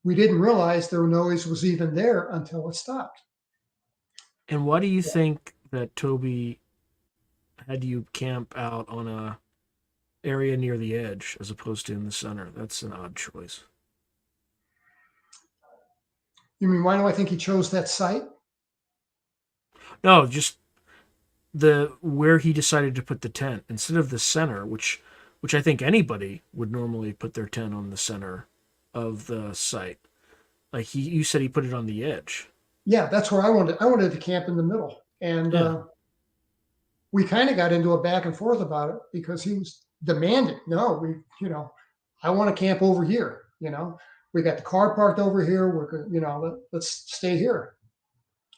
S2: we didn't realize the noise was even there until it stopped.
S1: And why do you think that Toby had you camp out on a area near the edge as opposed to in the center? That's an odd choice.
S2: You mean, why do I think he chose that site?
S1: No, just the where he decided to put the tent instead of the center, which I think anybody would normally put their tent on the center of the site. Like you said he put it on the edge.
S2: Yeah, that's where I wanted. I wanted to camp in the middle, and
S1: Yeah.
S2: we kind of got into a back and forth about it because he was demanding. No, I want to camp over here. We got the car parked over here. Let's stay here.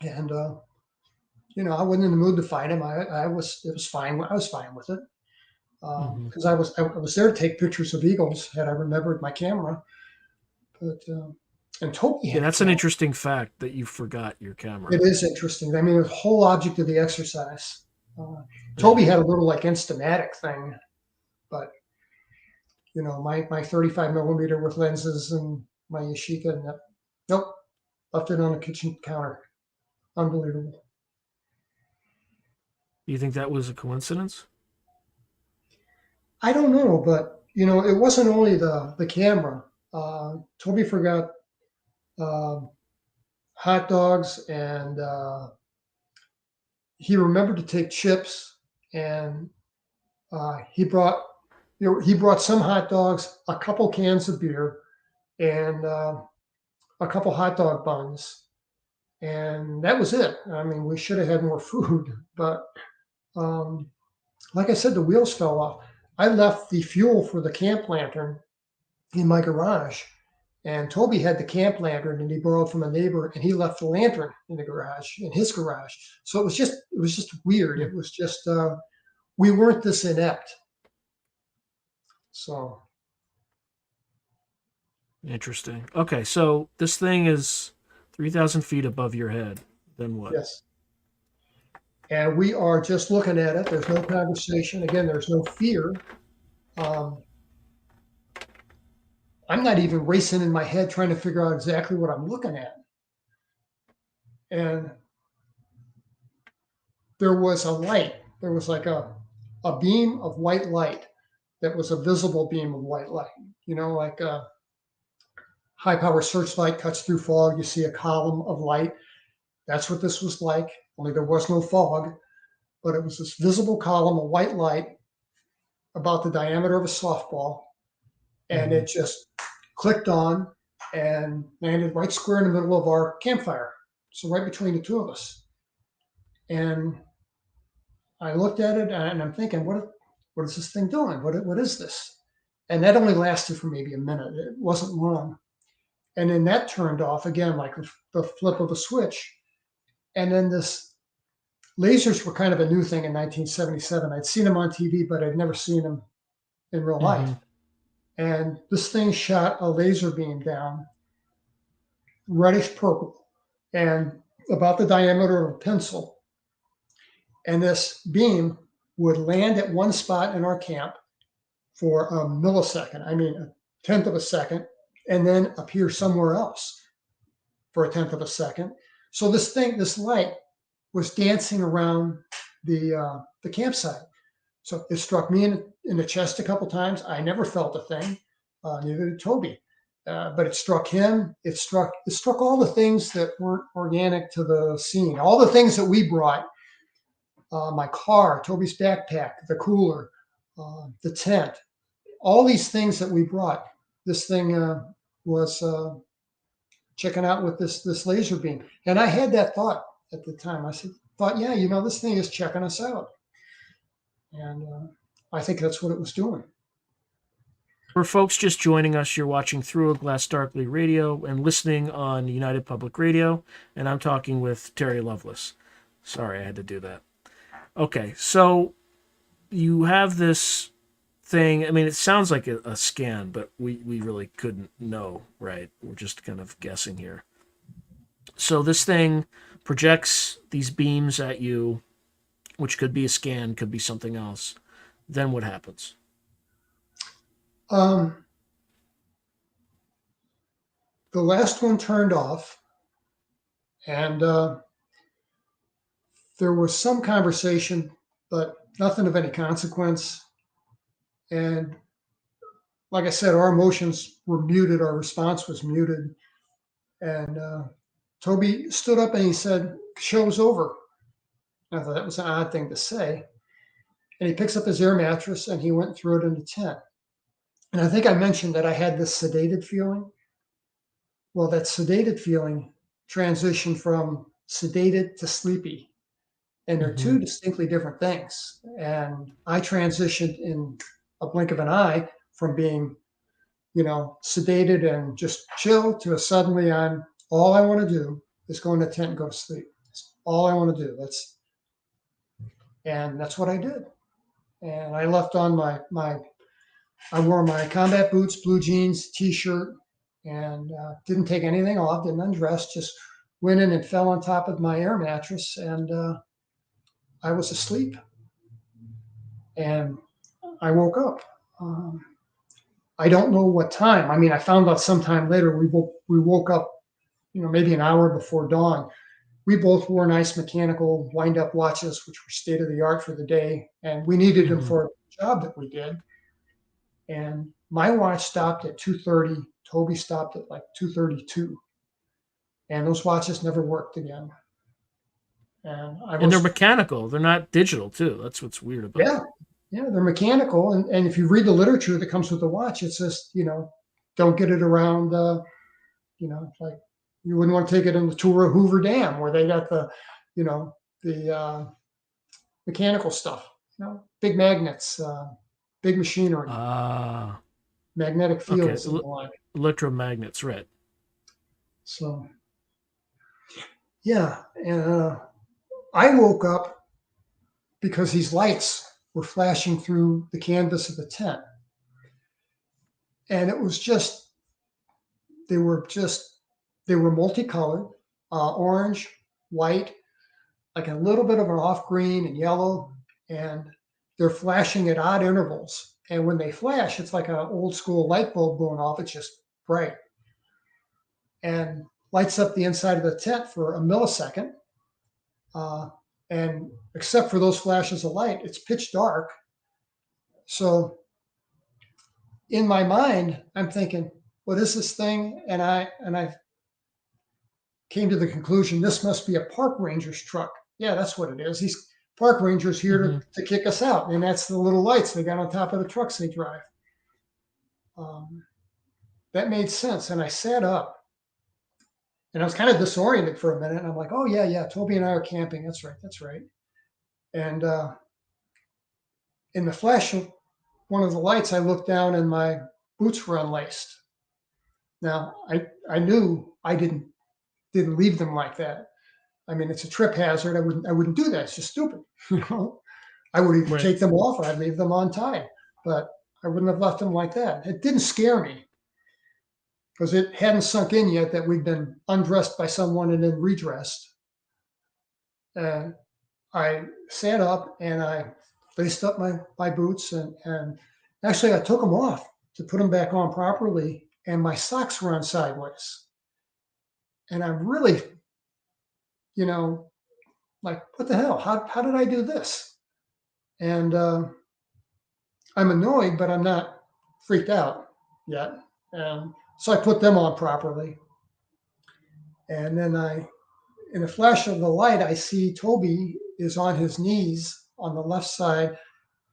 S2: And I wasn't in the mood to fight him. I was. It was fine. I was fine with it
S1: Hmm.
S2: because I was there to take pictures of eagles. Had I remembered my camera, but and Toby
S1: Yeah,
S2: had a
S1: that's an
S2: camera.
S1: interesting fact that you forgot your
S2: It
S1: camera.
S2: is interesting. I mean, the whole object of the exercise. Uh,
S1: Yeah.
S2: Toby had a little like Instamatic thing, but my 35 millimeter with lenses and my Yashica, and nope, left it on the kitchen counter. Unbelievable.
S1: Do you think that was a coincidence?
S2: I don't know, but it wasn't only the camera. Toby forgot uh, hot dogs, and he remembered to take chips, and he brought some hot dogs, a couple cans of beer, and a couple hot dog buns, and that was it. I mean, we should have had more food, but um, like I said, the wheels fell off. I left the fuel for the camp lantern in my garage, and Toby had the camp lantern, and he borrowed from a neighbor, and he left the lantern in his garage. So it was just weird.
S1: Hmm.
S2: It was just we weren't this inept. So
S1: Interesting. Okay, so this thing is 3,000 feet above your head. Then what?
S2: yes, and we are just looking at it. There's no conversation. Again, there's no fear. Um, I'm not even racing in my head trying to figure out exactly what I'm looking at. And there was a light. There was like a beam of white light that was a visible beam of white light. Like a high power searchlight cuts through fog. You see a column of light. That's what this was like, only there was no fog, but it was this visible column of white light about the diameter of a softball. And
S1: Hmm.
S2: it just clicked on and landed right square in the middle of our campfire. So right between the two of us. And I looked at it and I'm thinking, what is this thing doing? What is this? And that only lasted for maybe a minute. It wasn't long. And then that turned off again, like the flip of a switch. And then this lasers were kind of a new thing in 1977. I'd seen them on TV, but I'd never seen them in real
S1: Hmm.
S2: life. And this thing shot a laser beam down, reddish purple, and about the diameter of a pencil. And this beam would land at one spot in our camp for a millisecond, I mean, a tenth of a second, and then appear somewhere else for a tenth of a second. So this light was dancing around the campsite. So it struck me in the chest a couple times. I never felt a thing, neither did Toby. But it struck him. It struck all the things that weren't organic to the scene. All the things that we brought: my car, Toby's backpack, the cooler, the tent. All these things that we brought. This thing was checking out with this laser beam, and I had that thought at the time. I thought, yeah, this thing is checking us out, and I think that's what it was doing.
S1: For folks just joining us, you're watching Through a Glass Darkly Radio and listening on United Public Radio, and I'm talking with Terry Lovelace. Sorry, I had to do that. Okay, so you have this thing. I mean, it sounds like a scan, but we really couldn't know, right? We're just kind of guessing here. So this thing projects these beams at you, which could be a scan, could be something else. Then what happens?
S2: The last one turned off, and there was some conversation, but nothing of any consequence. And like I said, our emotions were muted. Our response was muted. And Toby stood up and he said, "Show's over." I thought that was an odd thing to say. And he picks up his air mattress and he went through it in the tent. And I think I mentioned that I had this sedated feeling. Well, that sedated feeling transitioned from sedated to sleepy. And they're two distinctly different things. And I transitioned in a blink of an eye from being, sedated and just chill to suddenly all I want to do is go in the tent and go to sleep. That's all I want to do. And that's what I did. And I left on I wore my combat boots, blue jeans, t-shirt, and didn't take anything off, didn't undress, just went in and fell on top of my air mattress, and I was asleep. And I woke up. I don't know what time. I mean, I found out sometime later. We woke up, maybe an hour before dawn. We both wore nice mechanical wind-up watches, which were state of the art for the day, and we needed them for a job that we did. And my watch stopped at 2:30. Toby stopped at like 2:32, and those watches never worked again. And
S1: they're mechanical. They're not digital, too. That's what's weird about it.
S2: Yeah, they're mechanical. And if you read the literature that comes with the watch, it says, don't get it around, like you wouldn't want to take it on the tour of Hoover Dam where they got the mechanical stuff, big magnets, big machinery, magnetic fields.
S1: Okay. Electromagnets, right.
S2: So, yeah. And I woke up because these lights were flashing through the canvas of the tent. And it was they were multicolored, orange, white, like a little bit of an off green and yellow, and they're flashing at odd intervals. And when they flash, it's like an old school light bulb going off. It's just bright and lights up the inside of the tent for a millisecond. And except for those flashes of light, it's pitch dark. So in my mind, I'm thinking, what is this thing? And I came to the conclusion, this must be a park ranger's truck. Yeah, that's what it is. These park rangers here to kick us out. And that's the little lights they got on top of the trucks they drive. That made sense. And I sat up and I was kind of disoriented for a minute. And I'm like, oh, yeah, Toby and I are camping. That's right. And in the flash of one of the lights, I looked down and my boots were unlaced. Now, I knew I didn't leave them like that. I mean, it's a trip hazard. I wouldn't do that. It's just stupid. I would either take them off or I'd leave them untied, but I wouldn't have left them like that. It didn't scare me because it hadn't sunk in yet that we'd been undressed by someone and then redressed. And I sat up and laced up my boots, and actually I took them off to put them back on properly, and my socks were on sideways. And I'm really, you know, like, what the hell? How did I do this? And I'm annoyed, but I'm not freaked out yet. And so I put them on properly. And then in a flash of the light, I see Toby is on his knees on the left side,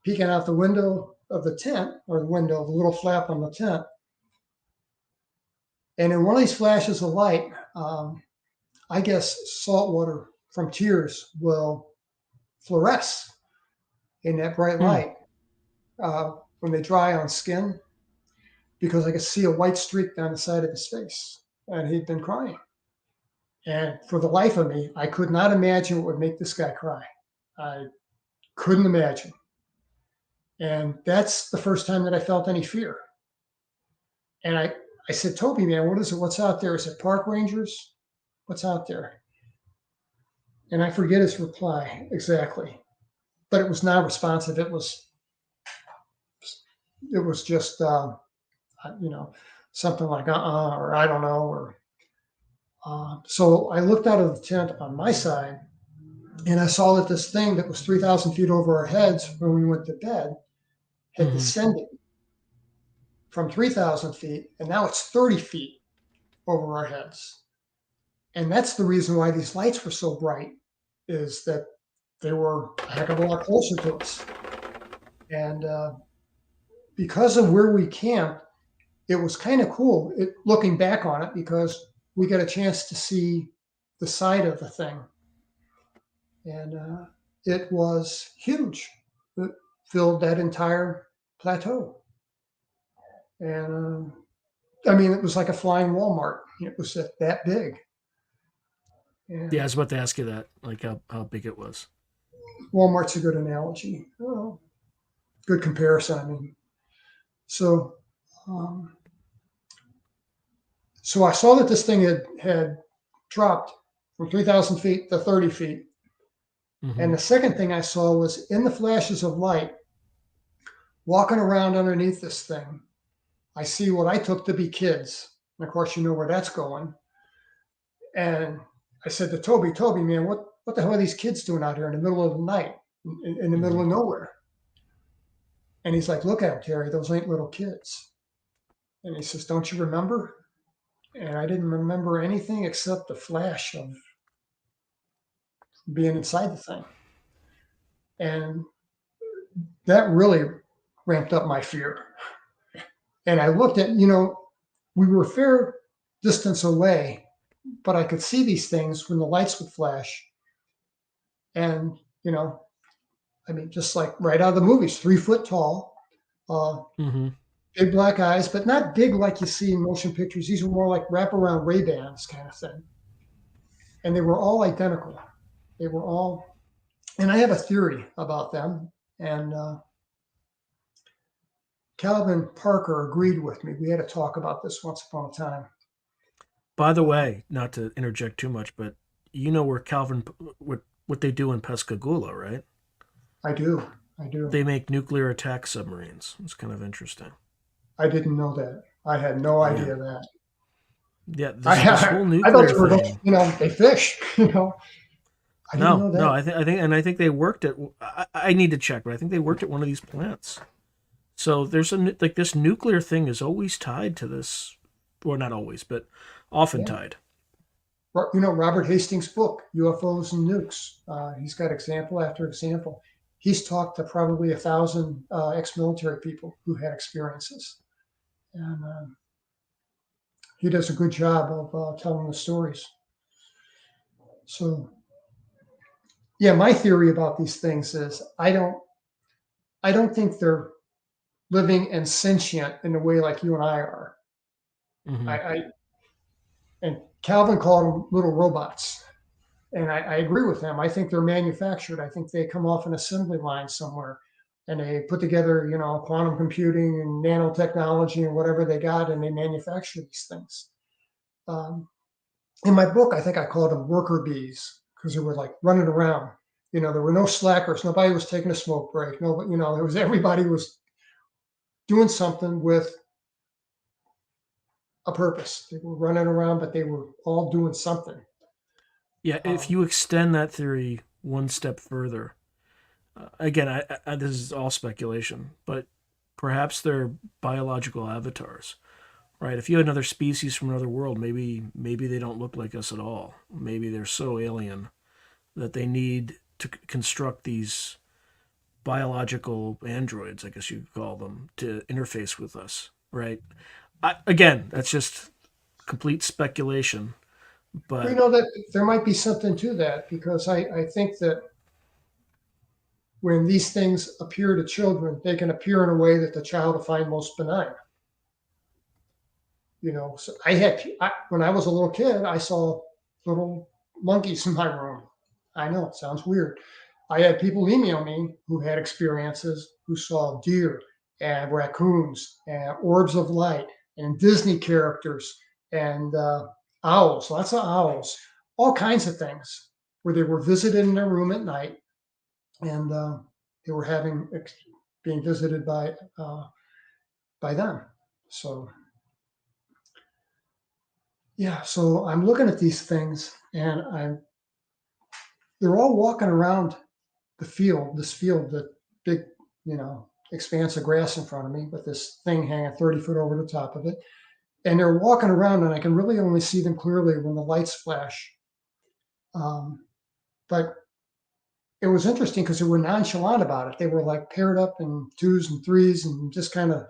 S2: peeking out the window of the tent, or the window, the little flap on the tent. And in one of these flashes of light, I guess salt water from tears will fluoresce in that bright
S1: Hmm.
S2: light when they dry on skin, because I could see a white streak down the side of his face, and he'd been crying. And for the life of me, I could not imagine what would make this guy cry. I couldn't imagine. And that's the first time that I felt any fear. And I said, Toby, man, what is it? What's out there? Is it park rangers? What's out there? And I forget his reply exactly, but it was non-responsive. It was just, something like, or I don't know, or, so I looked out of the tent on my side, and I saw that this thing that was 3,000 feet over our heads when we went to bed had descended from 3,000 feet, and now it's 30 feet over our heads. And that's the reason why these lights were so bright, is that they were a heck of a lot closer to us. And because of where we camped, it was kind of cool looking back on it, because we got a chance to see the side of the thing. And it was huge. It filled that entire plateau. And I mean, it was like a flying Walmart. It was that big.
S1: Yeah, I
S2: And
S1: was about to ask you that, like how big it was.
S2: Walmart's a good analogy. Oh, good comparison. I mean, so um, so I saw that this thing had dropped from 3,000 feet to 30 feet. And the second thing I saw was, in the flashes of light, walking around underneath this thing, I see what I took to be kids. And of course, you know where that's going. And I said to Toby, man, what the hell are these kids doing out here in the middle of the night, in the middle of nowhere? And he's like, look at them, Terry, those ain't little kids. And he says, don't you remember? And I didn't remember anything except the flash of being inside the thing. And that really ramped up my fear. And I looked at, we were a fair distance away, but I could see these things when the lights would flash. And, I mean, just like right out of the movies, 3 foot tall, big black eyes, but not big like you see in motion pictures. These were more like wraparound Ray-Bans kind of thing. And they were all identical. They were all, and I have a theory about them. And Calvin Parker agreed with me. We had a talk about this once upon a time.
S1: By the way, not to interject too much, but you know where Calvin, what they do in Pascagoula, right?
S2: I do.
S1: They make nuclear attack submarines. It's kind of interesting.
S2: I didn't know that. I had no idea that.
S1: Yeah, this whole
S2: I thought
S1: nuclear
S2: they were,
S1: thing.
S2: They fish. I didn't know that.
S1: No. I think they worked at. I need to check, but I think they worked at one of these plants. So there's this nuclear thing is always tied to this, or not always, but often tied.
S2: Robert Hastings' book, UFOs and Nukes. He's got example after example. He's talked to probably 1,000 ex-military people who had experiences, and he does a good job of telling the stories. So, yeah, my theory about these things is I don't think they're living and sentient in a way like you and I are. And Calvin called them little robots. And I agree with him. I think they're manufactured. I think they come off an assembly line somewhere, and they put together, quantum computing and nanotechnology and whatever they got, and they manufacture these things. In my book, I think I called them worker bees, because they were like running around There were no slackers. Nobody was taking a smoke break. Nobody, there was everybody was doing something with a purpose. They were running around, but they were all doing something.
S1: Yeah, if
S2: Um,
S1: you extend that theory one step further, again, this is all speculation, but perhaps they're biological avatars, right? If you had another species from another world, maybe they don't look like us at all. Maybe they're so alien that they need to construct these biological androids, I guess you could call them, to interface with us, right? Again, that's just complete speculation,
S2: we
S1: but
S2: know that there might be something to that because I think that when these things appear to children, they can appear in a way that the child will find most benign. So when I was a little kid, I saw little monkeys in my room. I know it sounds weird. I had people email me who had experiences who saw deer and raccoons and orbs of light and Disney characters and owls, lots of owls, all kinds of things where they were visited in their room at night and they were being visited by them. So yeah, so I'm looking at these things and they're all walking around this field, the big, expanse of grass in front of me with this thing hanging 30 foot over the top of it. And they're walking around and I can really only see them clearly when the lights flash. Um, but it was interesting because they were nonchalant about it. They were like paired up in twos and threes and just kind of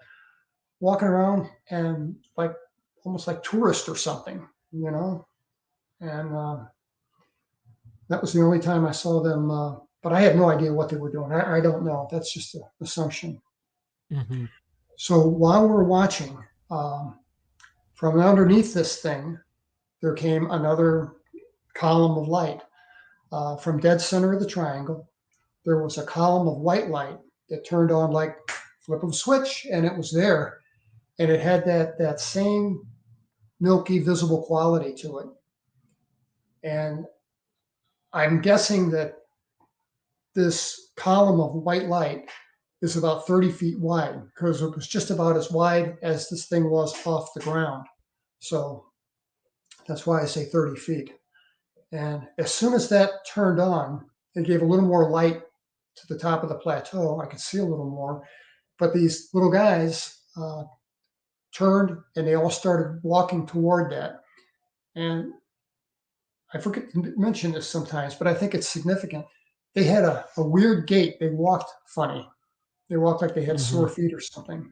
S2: walking around and like almost like tourists or something, and that was the only time I saw them. But I had no idea what they were doing. I don't know. That's just an assumption.
S1: mm-hmm.
S2: So while we're watching, um, from underneath this thing, there came another column of light. From dead center of the triangle, there was a column of white light that turned on like flip of a switch, and it was there, and it had that same milky visible quality to it. And I'm guessing that this column of white light is about 30 feet wide because it was just about as wide as this thing was off the ground. So that's why I say 30 feet. And as soon as that turned on, it gave a little more light to the top of the plateau. I could see a little more. But these little guys turned and they all started walking toward that. And I forget to mention this sometimes, but I think it's significant. They had a weird gait. They walked funny. They walked like they had
S1: Mm-hmm.
S2: sore feet or something.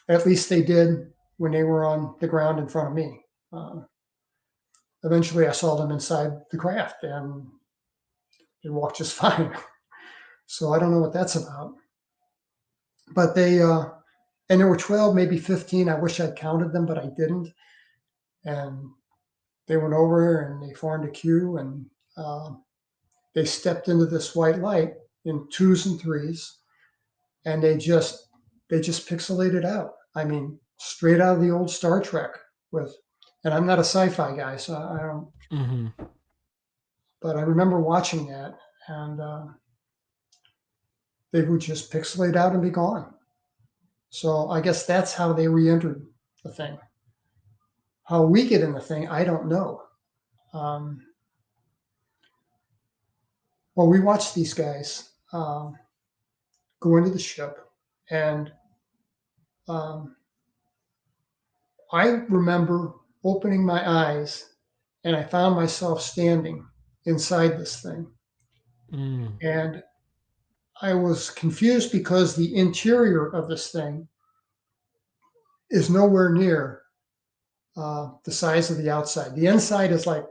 S2: At least they did when they were on the ground in front of me. Eventually, I saw them inside the craft and they walked just fine. So I don't know what that's about. But and there were 12, maybe 15. I wish I'd counted them, but I didn't. And they went over and they formed a queue and they stepped into this white light in twos and threes and they just pixelated out. I mean, straight out of the old Star Trek with, and I'm not a sci-fi guy, so I don't.
S1: Mm-hmm.
S2: But I remember watching that, and they would just pixelate out and be gone. So I guess that's how they re-entered the thing. How we get in the thing, I don't know. Um, well, we watched these guys go into the ship, and um, I remember opening my eyes and I found myself standing inside this thing.
S1: Mm.
S2: And I was confused because the interior of this thing is nowhere near the size of the outside. The inside is like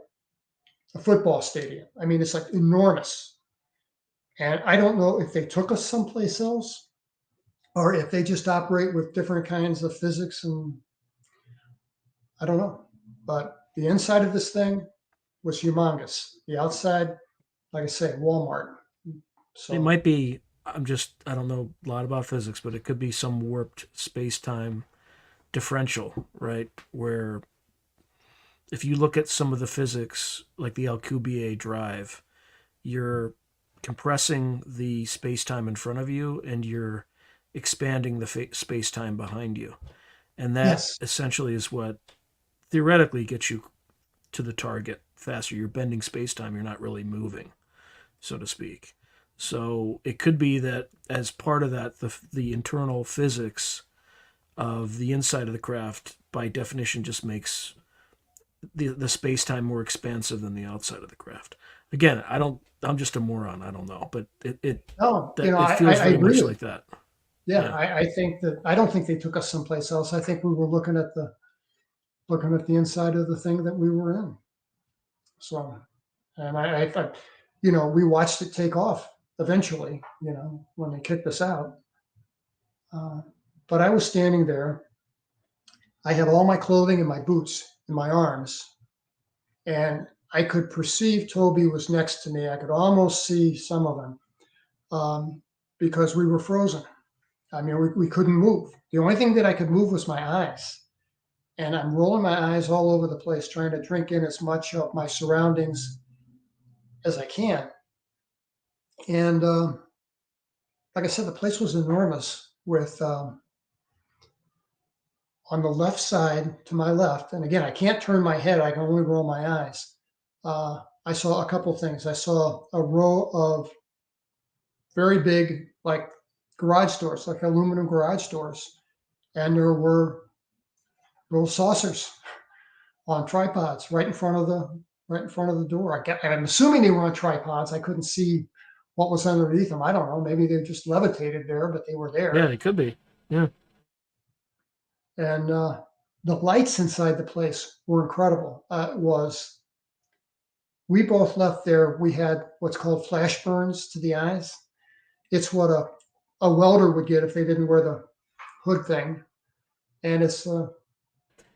S2: a football stadium. I mean, it's like enormous. And I don't know if they took us someplace else or if they just operate with different kinds of physics. And I don't know. But the inside of this thing was humongous. The outside, like I say, Walmart.
S1: It
S2: So
S1: might be. I don't know a lot about physics, but it could be some warped space time differential, right? Where if you look at some of the physics, like the Alcubierre drive, you're compressing the space-time in front of you and you're expanding the space-time behind you. And that
S2: Yes.
S1: essentially is what theoretically gets you to the target faster. You're bending space-time, you're not really moving, so to speak. So it could be that as part of that, the internal physics of the inside of the craft, by definition, just makes the space time more expansive than the outside of the craft. Again, I don't. I'm just a moron. I don't know, but
S2: No,
S1: it feels
S2: I
S1: very
S2: agree
S1: much
S2: with
S1: like that.
S2: you. Yeah,
S1: Yeah.
S2: I think that I don't think they took us someplace else. I think we were looking at the inside of the thing that we were in. So, and I thought, we watched it take off eventually, when they kicked us out. Uh, but I was standing there. I had all my clothing and my boots in my arms, and I could perceive Toby was next to me. I could almost see some of him, because we were frozen. I mean, we couldn't move. The only thing that I could move was my eyes. And I'm rolling my eyes all over the place, trying to drink in as much of my surroundings as I can. And like I said, the place was enormous with, on the left side to my left, and again, I can't turn my head, I can only roll my eyes. I saw a couple things. I saw a row of very big, like garage doors, like aluminum garage doors, and there were little saucers on tripods right in front of the door. I'm assuming they were on tripods. I couldn't see what was underneath them. I don't know. Maybe they just levitated there, but they were
S1: Yeah,
S2: there.
S1: it could be. Yeah.
S2: And the lights inside the place were incredible. Was We both left there. We had what's called flash burns to the eyes. It's what a welder would get if they didn't wear the hood thing, and it's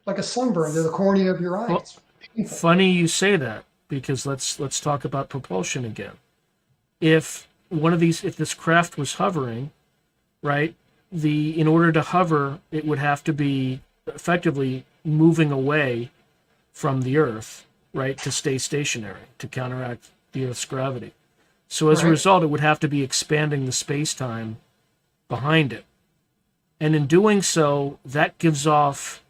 S2: like a sunburn to the cornea of your eye.
S1: Well,
S2: It's painful.
S1: funny you say that because let's talk about propulsion again. If this craft was hovering, right? In order to hover, it would have to be effectively moving away from the Earth, right, to stay stationary, to counteract the Earth's gravity. So as a
S2: Right.
S1: result, it would have to be expanding the space-time behind it. And in doing so, that gives off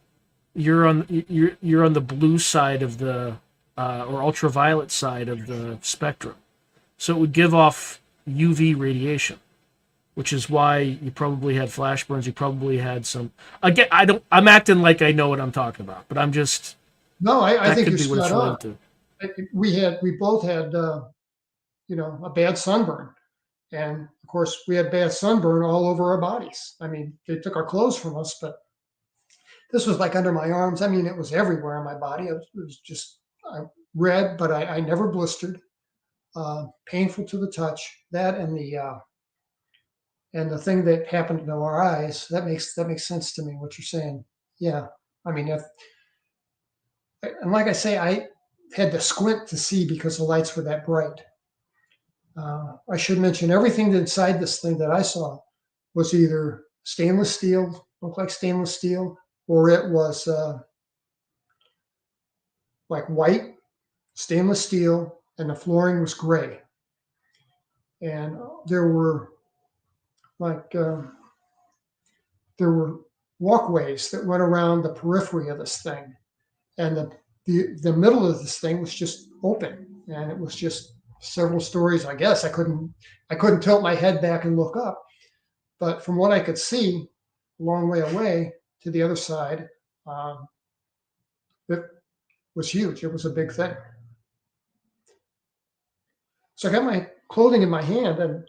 S1: you're on the blue side of the or ultraviolet side of the spectrum. So it would give off UV radiation, which is why you probably had flash burns. You probably had some. Again, I don't. I'm acting like I know what I'm talking about, but I'm just.
S2: No, I
S1: That
S2: think
S1: could
S2: you're
S1: be what it's
S2: spot on.
S1: related to.
S2: We both had, a bad sunburn, and of course we had bad sunburn all over our bodies. I mean, they took our clothes from us, but this was like under my arms. I mean, it was everywhere on my body. It was just red, but I never blistered. Painful to the touch. That and the thing that happened to our eyes. That makes sense to me. What you're saying. Yeah. I mean, and like I say, I had to squint to see because the lights were that bright. I should mention everything inside this thing that I saw was either stainless steel, looked like stainless steel, or it was like white stainless steel, and the flooring was gray. And there were like there were walkways that went around the periphery of this thing, and the middle of this thing was just open, and it was just several stories. I guess I couldn't tilt my head back and look up, but from what I could see, a long way away to the other side, um, it was huge. It was a big thing. So I got my clothing in my hand, and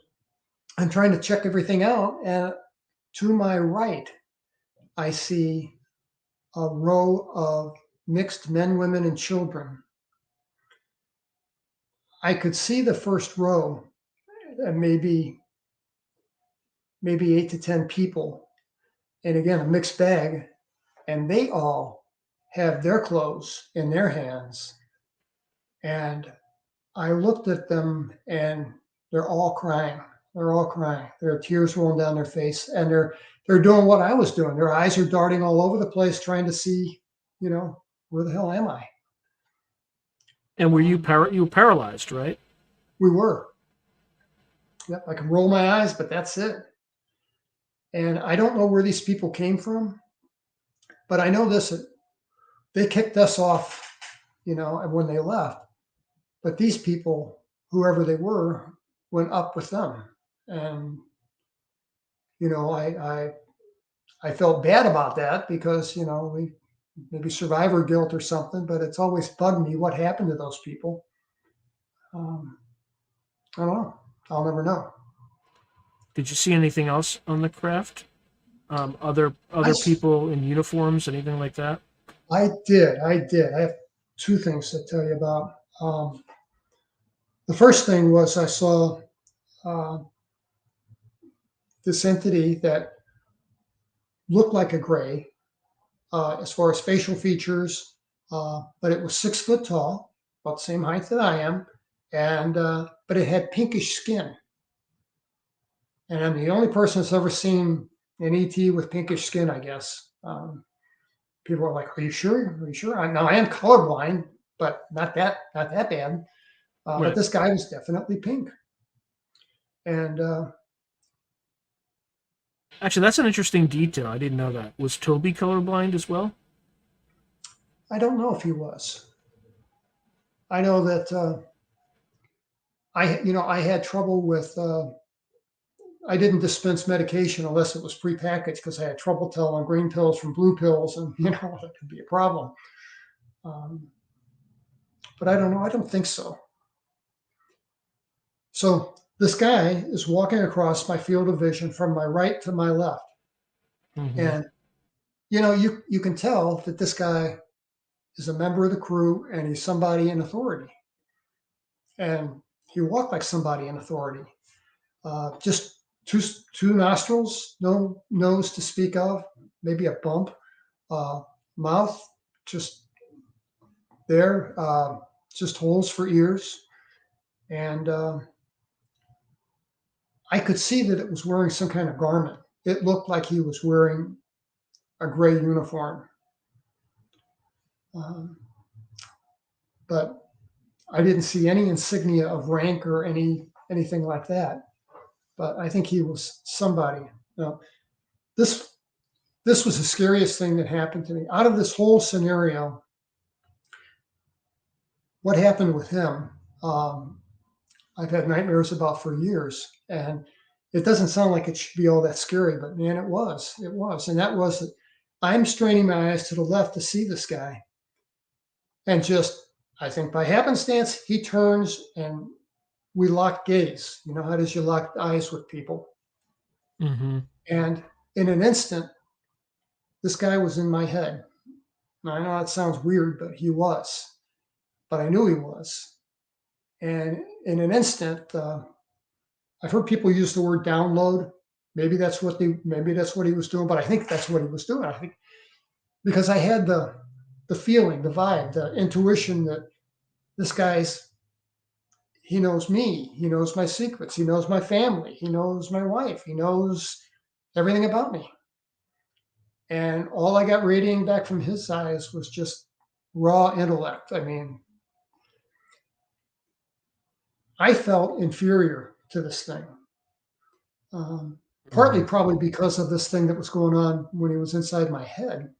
S2: I'm trying to check everything out. And to my right, I see a row of mixed men, women, and children. I could see the first row, and maybe 8 to 10 people, and again a mixed bag, and they all have their clothes in their hands. And I looked at them, and they're all crying. They're all crying. There are tears rolling down their face, and they're doing what I was doing. Their eyes are darting all over the place, trying to see, where the hell am I?
S1: And were you you were paralyzed, right?
S2: We were. Yep, I can roll my eyes, but that's it. And I don't know where these people came from, but I know this: they kicked us off, when they left. But these people, whoever they were, went up with them, and I felt bad about that because we maybe survivor guilt or something, but it's always bugged me what happened to those people. Um, I don't know. I'll never know.
S1: Did you see anything else on the craft? Other
S2: I
S1: people in uniforms, anything like that?
S2: I did. I have two things to tell you about. The first thing was I saw uh, this entity that looked like a gray as far as facial features, but it was 6 foot tall, about the same height that I am, and but it had pinkish skin. And I'm the only person that's ever seen an ET with pinkish skin, I guess. People are like, "Are you sure? Are you sure?" Now I am colorblind, but not that bad. But
S1: Right.
S2: this guy was definitely pink, and
S1: Actually, that's an interesting detail. I didn't know that. Was Toby colorblind as well?
S2: I don't know if he was. I know that I had trouble with. I didn't dispense medication unless it was prepackaged because I had trouble telling green pills from blue pills, and that could be a problem. Um, but I don't know. I don't think so. So this guy is walking across my field of vision from my right to my left,
S1: Mm-hmm.
S2: and you can tell that this guy is a member of the crew and he's somebody in authority, and he walked like somebody in authority. Just two nostrils, no nose to speak of, maybe a bump, uh, mouth just there, just holes for ears, and I could see that it was wearing some kind of garment. It looked like he was wearing a gray uniform, um, but I didn't see any insignia of rank or anything like that. But I think he was somebody. Now, this this was the scariest thing that happened to me. Out of this whole scenario, what happened with him, um, I've had nightmares about for years. And it doesn't sound like it should be all that scary, but man, it was. It was. And that was that I'm straining my eyes to the left to see this guy. And just, I think by happenstance, he turns and we lock gaze. You know, how does you lock eyes with people?
S1: Mm-hmm.
S2: And in an instant, this guy was in my head. Now, I know that sounds weird, but he was. But I knew he was. And in an instant, I've heard people use the word download. Maybe that's what he was doing, but I think that's what he was doing. I think because I had the feeling, the vibe, the intuition that this guy's he knows me, he knows my secrets, he knows my family, he knows my wife, he knows everything about me. And all I got radiating back from his eyes was just raw intellect. I mean, I felt inferior to this thing. Um,
S1: Mm-hmm.
S2: Partly probably because of this thing that was going on when he was inside my head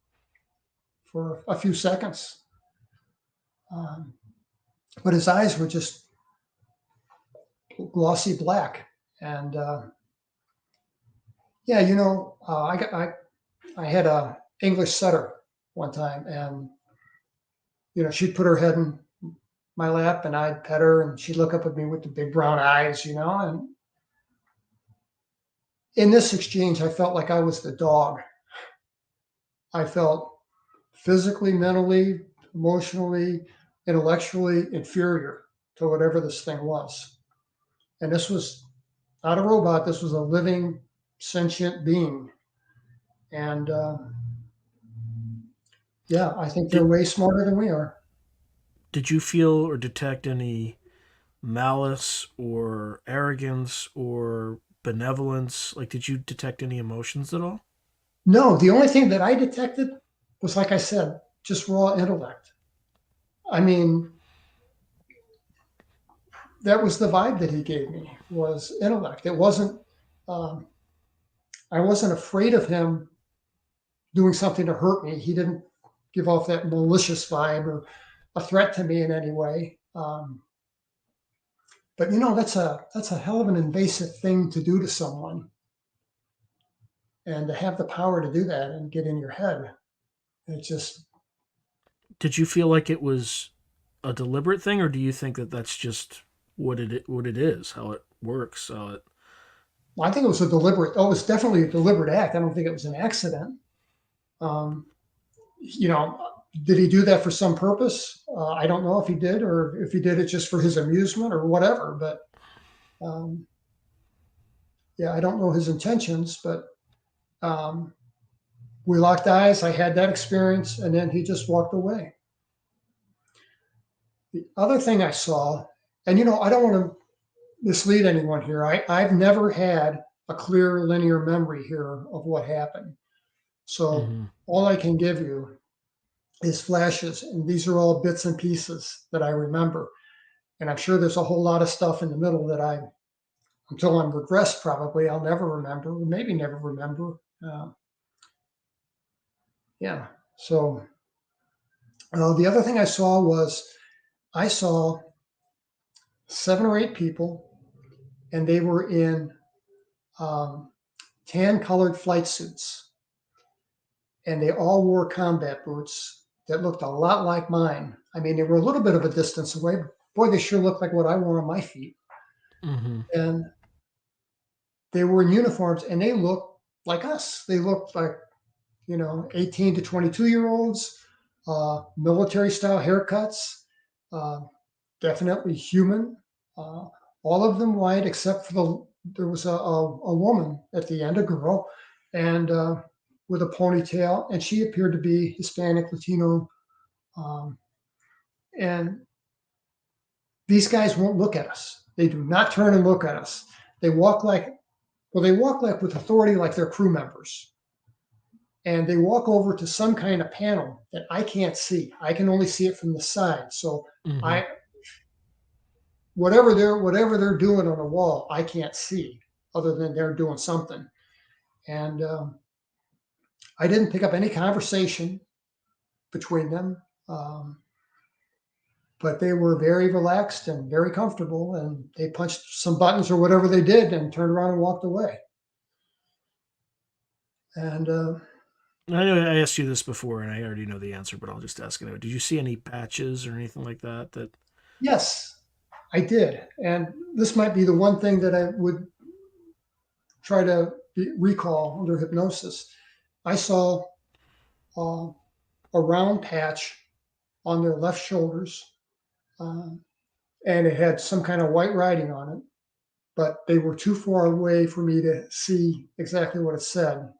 S2: for a few seconds. Um, but his eyes were just glossy black. And yeah, I had a English setter one time, and she'd put her head in my lap, and I'd pet her, and she'd look up at me with the big brown eyes, and in this exchange, I felt like I was the dog. I felt physically, mentally, emotionally, intellectually inferior to whatever this thing was. And this was not a robot, this was a living, sentient being. And yeah, I think they're
S1: Did
S2: way smarter than we are.
S1: did you feel or detect any malice or arrogance or benevolence? Like, did you detect any emotions at all?
S2: No, the only thing that I detected was, like I said, just raw intellect. I mean, that was the vibe that he gave me, was intellect. It wasn't. Um, I wasn't afraid of him doing something to hurt me. He didn't give off that malicious vibe or a threat to me in any way. But that's a hell of an invasive thing to do to someone, and to have the power to do that and get in your head. It just,
S1: Did you feel like it was a deliberate thing, or do you think that that's just what it is, how it works, how it?
S2: I think it was a deliberate. Oh, it was definitely a deliberate act. I don't think it was an accident. Um, you know, did he do that for some purpose? I don't know if he did, or if he did it just for his amusement or whatever. But um, yeah, I don't know his intentions. But um, we locked eyes. I had that experience, and then he just walked away. The other thing I saw, and I don't want to mislead anyone here. I've never had a clear linear memory here of what happened. So
S1: Mm-hmm.
S2: all I can give you is flashes, and these are all bits and pieces that I remember. And I'm sure there's a whole lot of stuff in the middle that until I'm regressed, probably I'll never remember, or maybe never remember. Uh, yeah. So the other thing I saw was I saw 7 or 8 people, and they were in um, tan-colored flight suits, and they all wore combat boots that looked a lot like mine. I mean, they were a little bit of a distance away. But boy, they sure looked like what I wore on my feet.
S1: Mm-hmm.
S2: And they were in uniforms, and they looked like us. They looked like 18 to 22 year olds, military style haircuts, uh, definitely human. Uh, all of them white, except for there was a woman at the end, a girl, and with a ponytail, and she appeared to be Hispanic, Latino. Um, and these guys won't look at us. They do not turn and look at us. They walk like, well, they walk like with authority, like they're crew members. And they walk over to some kind of panel that I can't see. I can only see it from the side. So
S1: Mm-hmm.
S2: I, whatever they're doing on the wall, I can't see, other than they're doing something. And I didn't pick up any conversation between them, um, but they were very relaxed and very comfortable. And they punched some buttons or whatever they did, and turned around and walked away. And
S1: I know I asked you this before, and I already know the answer, but I'll just ask it now. Did you see any patches or anything like that? That
S2: yes, I did. And this might be the one thing that I would try to recall under hypnosis. I saw uh, a round patch on their left shoulders, um, and it had some kind of white writing on it, but they were too far away for me to see exactly what it said.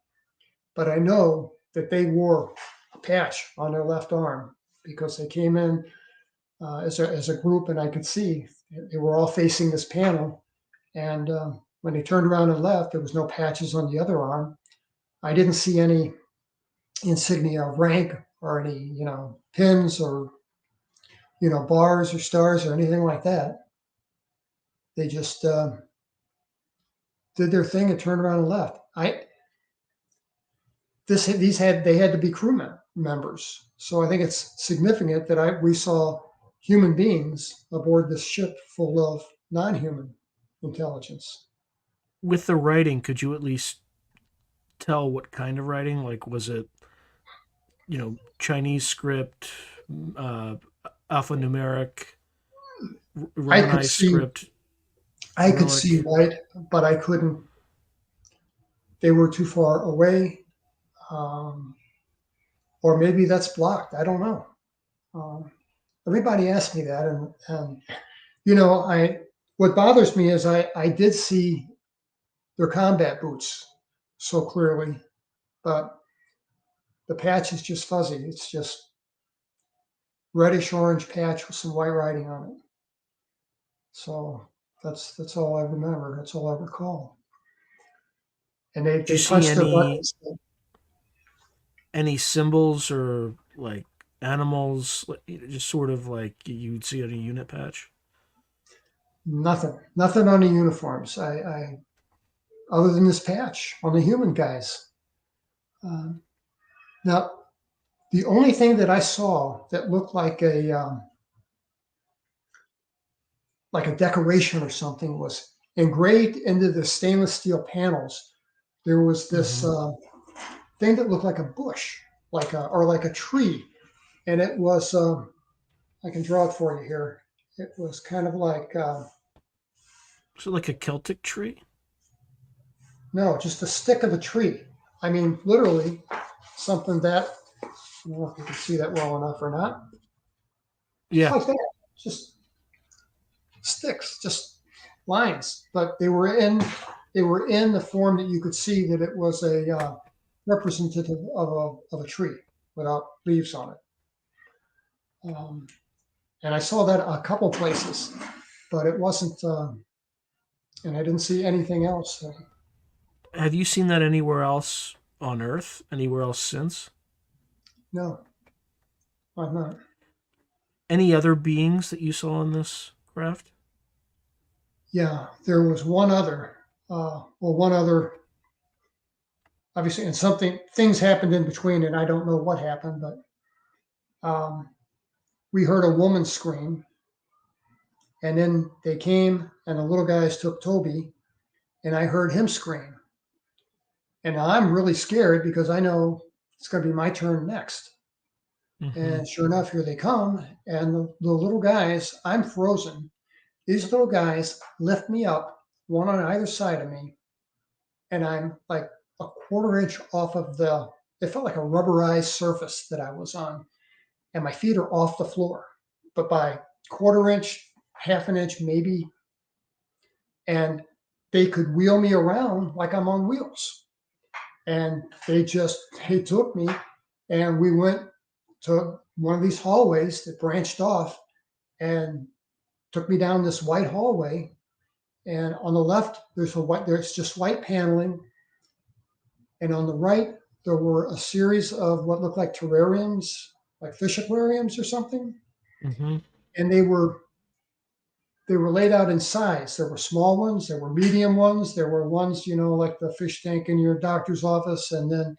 S2: But I know that they wore a patch on their left arm, because they came in as a group, and I could see they were all facing this panel. And when they turned around and left, there was no patches on the other arm. I didn't see any insignia of rank, or any pins, or bars or stars or anything like that. They just did their thing and turned around and left. I this these had they had to be members, so I think it's significant that we saw human beings aboard this ship full of non-human intelligence.
S1: with the writing, could you at least tell what kind of writing? Like, was it Chinese script, uh, alphanumeric,
S2: I could
S1: Romanized
S2: see
S1: script,
S2: I could see
S1: Cyrillic?
S2: white, but I couldn't. They were too far away, um, or maybe that's blocked. I don't know. Um, Everybody asked me that, and I what bothers me is I did see their combat boots so clearly, but the patch is just fuzzy. It's just reddish orange patch with some white writing on it. So that's all I remember. That's all I recall. And they
S1: Did you
S2: they
S1: see
S2: punched their buttons.
S1: any symbols or like animals, just sort of like you'd see on a unit patch?
S2: Nothing on the uniforms. Other than this patch on the human guys. Um, Now, the only thing that I saw that looked like a decoration or something was engraved into the stainless steel panels. There was this
S1: Hmm.
S2: thing that looked like a bush, like a tree, and it was. I can draw it for you here. It was kind of like
S1: So like a Celtic tree?
S2: no, just a stick of a tree. I mean, literally something that I don't know if you can see that well enough or not. Just
S1: Yeah.
S2: like that, just sticks, just lines. But they were in the form that you could see that it was a representative of a tree without leaves on it. And I saw that a couple places, but it wasn't, and I didn't see anything else.
S1: Have you seen that anywhere else on Earth? Anywhere else since?
S2: No, I'm not.
S1: Any other beings that you saw in this craft?
S2: Yeah, there was one other. One other. Obviously, and things happened in between, and I don't know what happened, but we heard a woman scream, and then they came, and the little guys took Toby, and I heard him scream, and I'm really scared because I know it's going to be my turn next.
S1: Hmm.
S2: And sure enough, here they come, and the little guys, I'm frozen. These little guys lift me up, one on either side of me, and I'm like a quarter inch off of it felt like a rubberized surface that I was on, and my feet are off the floor, but by quarter inch, half an inch, maybe, and they could wheel me around like I'm on wheels. And they took me, and we went to one of these hallways that branched off and took me down this white hallway. And on the left, there's just white paneling, and on the right, there were a series of what looked like terrariums, like fish aquariums or something,
S1: Hmm.
S2: and they were laid out in size. There were small ones, there were medium ones, there were ones, like the fish tank in your doctor's office, and then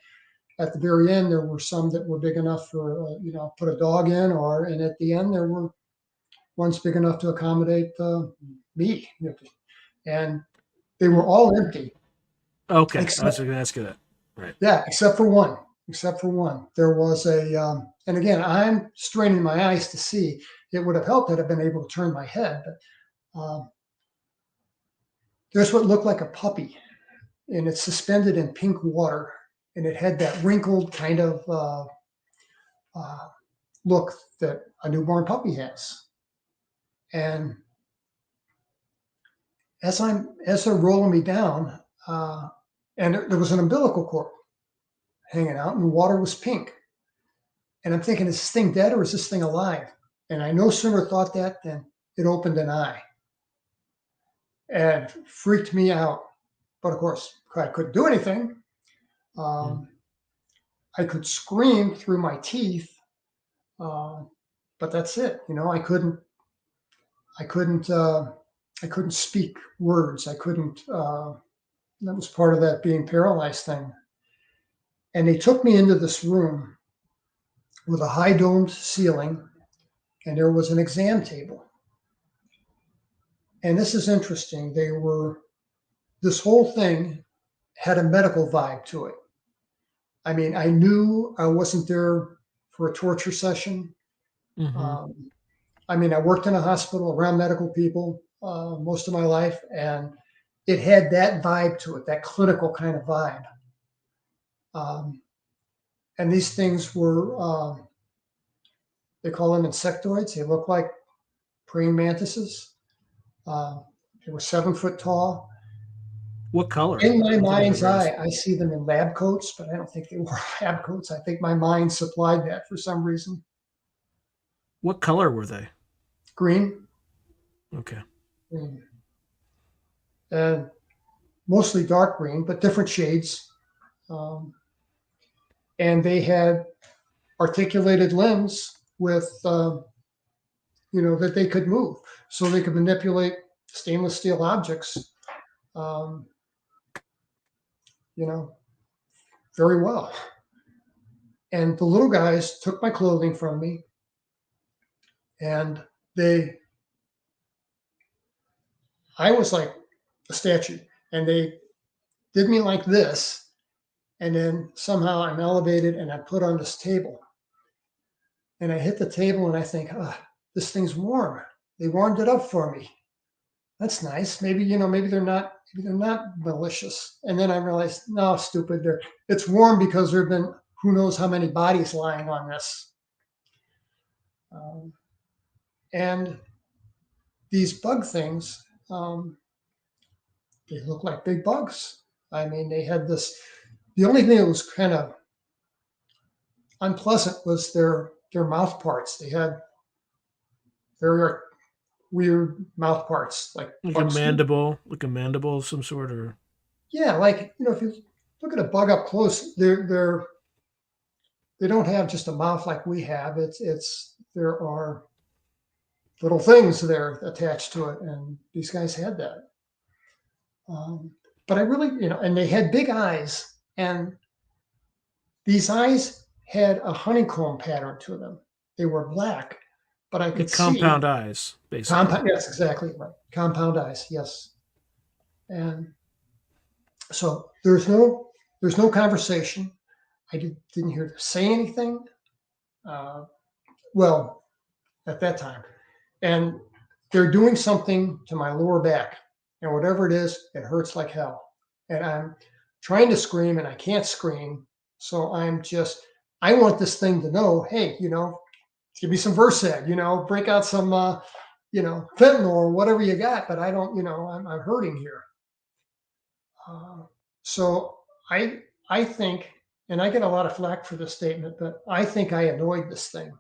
S2: at the very end there were some that were big enough for put a dog in, and at the end there were ones big enough to accommodate me, and they were all empty
S1: Okay, I was
S2: except
S1: going to ask you that. Right.
S2: yeah, except for one. Except for one, there was and again, I'm straining my eyes to see. It would have helped had I been able to turn my head, but there's what looked like a puppy, and it's suspended in pink water, and it had that wrinkled kind of uh, look that a newborn puppy has. And as they're rolling me down, and there was an umbilical cord hanging out, and the water was pink. And I'm thinking, is this thing dead or is this thing alive? And I no sooner thought that than it opened an eye and freaked me out. But of course, I couldn't do anything.
S1: Mm.
S2: Um, I could scream through my teeth, uh, but that's it. I couldn't, I couldn't speak words. I couldn't. That was part of that being paralyzed thing. And they took me into this room with a high domed ceiling, and there was an exam table. And this is interesting. This whole thing had a medical vibe to it. I mean, I knew I wasn't there for a torture session.
S1: Hmm.
S2: Um, I mean, I worked in a hospital around medical people most of my life, and it had that vibe to it, that clinical kind of vibe. Um, and these things were, they call them insectoids. They look like praying mantises. Uh, they were 7 foot tall.
S1: What color?
S2: In my
S1: What did they
S2: mind's
S1: wear?
S2: eye, I see them in lab coats, but I don't think they wore lab coats. I think my mind supplied that for some reason.
S1: What color were they?
S2: Green,
S1: Okay.
S2: green, and mostly dark green, but different shades. Um, and they had articulated limbs with, that they could move, so they could manipulate stainless steel objects, um, you know, very well. And the little guys took my clothing from me, and they, I was like a statue, and they did me like this, and then somehow I'm elevated and I'm put on this table, and I hit the table, and I think, oh, this thing's warm. They warmed it up for me. That's nice. Maybe, maybe they're not malicious. And then I realized, no, stupid. It's warm because there have been who knows how many bodies lying on this. Um, and these bug things, they look like big bugs. I mean, they had this. The only thing that was kind of unpleasant was their mouth parts. They had very weird mouth parts, like bugs do.
S1: like a mandible of some sort, or
S2: Yeah, like if you look at a bug up close, they don't have just a mouth like we have. It's there are little things there attached to it, and these guys had that. Um, but I really, and they had big eyes, and these eyes had a honeycomb pattern to them. They were black, but I could
S1: like
S2: see
S1: compound eyes, basically.
S2: compound. Yes, exactly right. Compound eyes. Yes, and so there's no conversation. Didn't hear them say anything. Uh, well, at that time, and they're doing something to my lower back, and whatever it is, it hurts like hell, and I'm trying to scream and I can't scream, so I want this thing to know, hey, give me some Versed, break out some fentanyl or whatever you got, but I don't, I'm hurting here. So I think, and I get a lot of flack for this statement, but I think I annoyed this thing.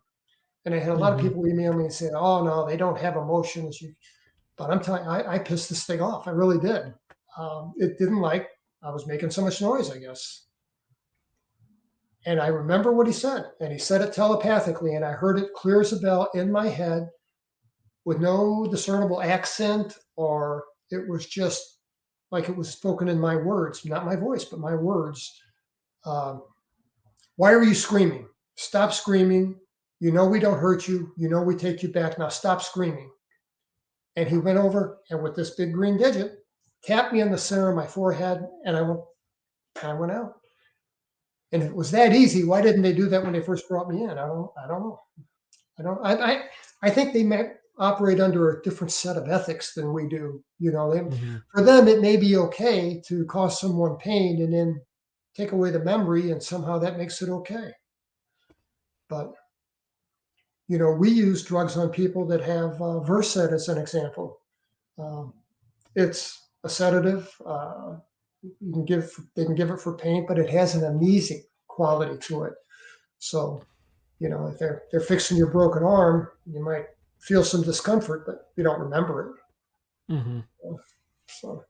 S2: And I had a lot of
S1: Hmm.
S2: people email me and say, "Oh no, they don't have emotions." But I'm telling you, I pissed this thing off. I really did. It didn't like I was making so much noise, I guess. And I remember what he said, and he said it telepathically, and I heard it clear as a bell in my head with no discernible accent, or it was just like it was spoken in my words, not my voice, but my words. Um, Why are you screaming? Stop screaming. You know we don't hurt you. You know we take you back. Now stop screaming. And he went over and with this big green digit, tapped me in the center of my forehead, and I went out. And if it was that easy, why didn't they do that when they first brought me in? I don't know. I think they may operate under a different set of ethics than we do.
S1: Hmm.
S2: For them, it may be okay to cause someone pain and then take away the memory, and somehow that makes it okay. But we use drugs on people that have Versed as an example. Um, it's a sedative. They can give it for pain, but it has an amnesic quality to it. So if they're fixing your broken arm, you might feel some discomfort, but you don't remember
S1: Hmm.
S2: it. So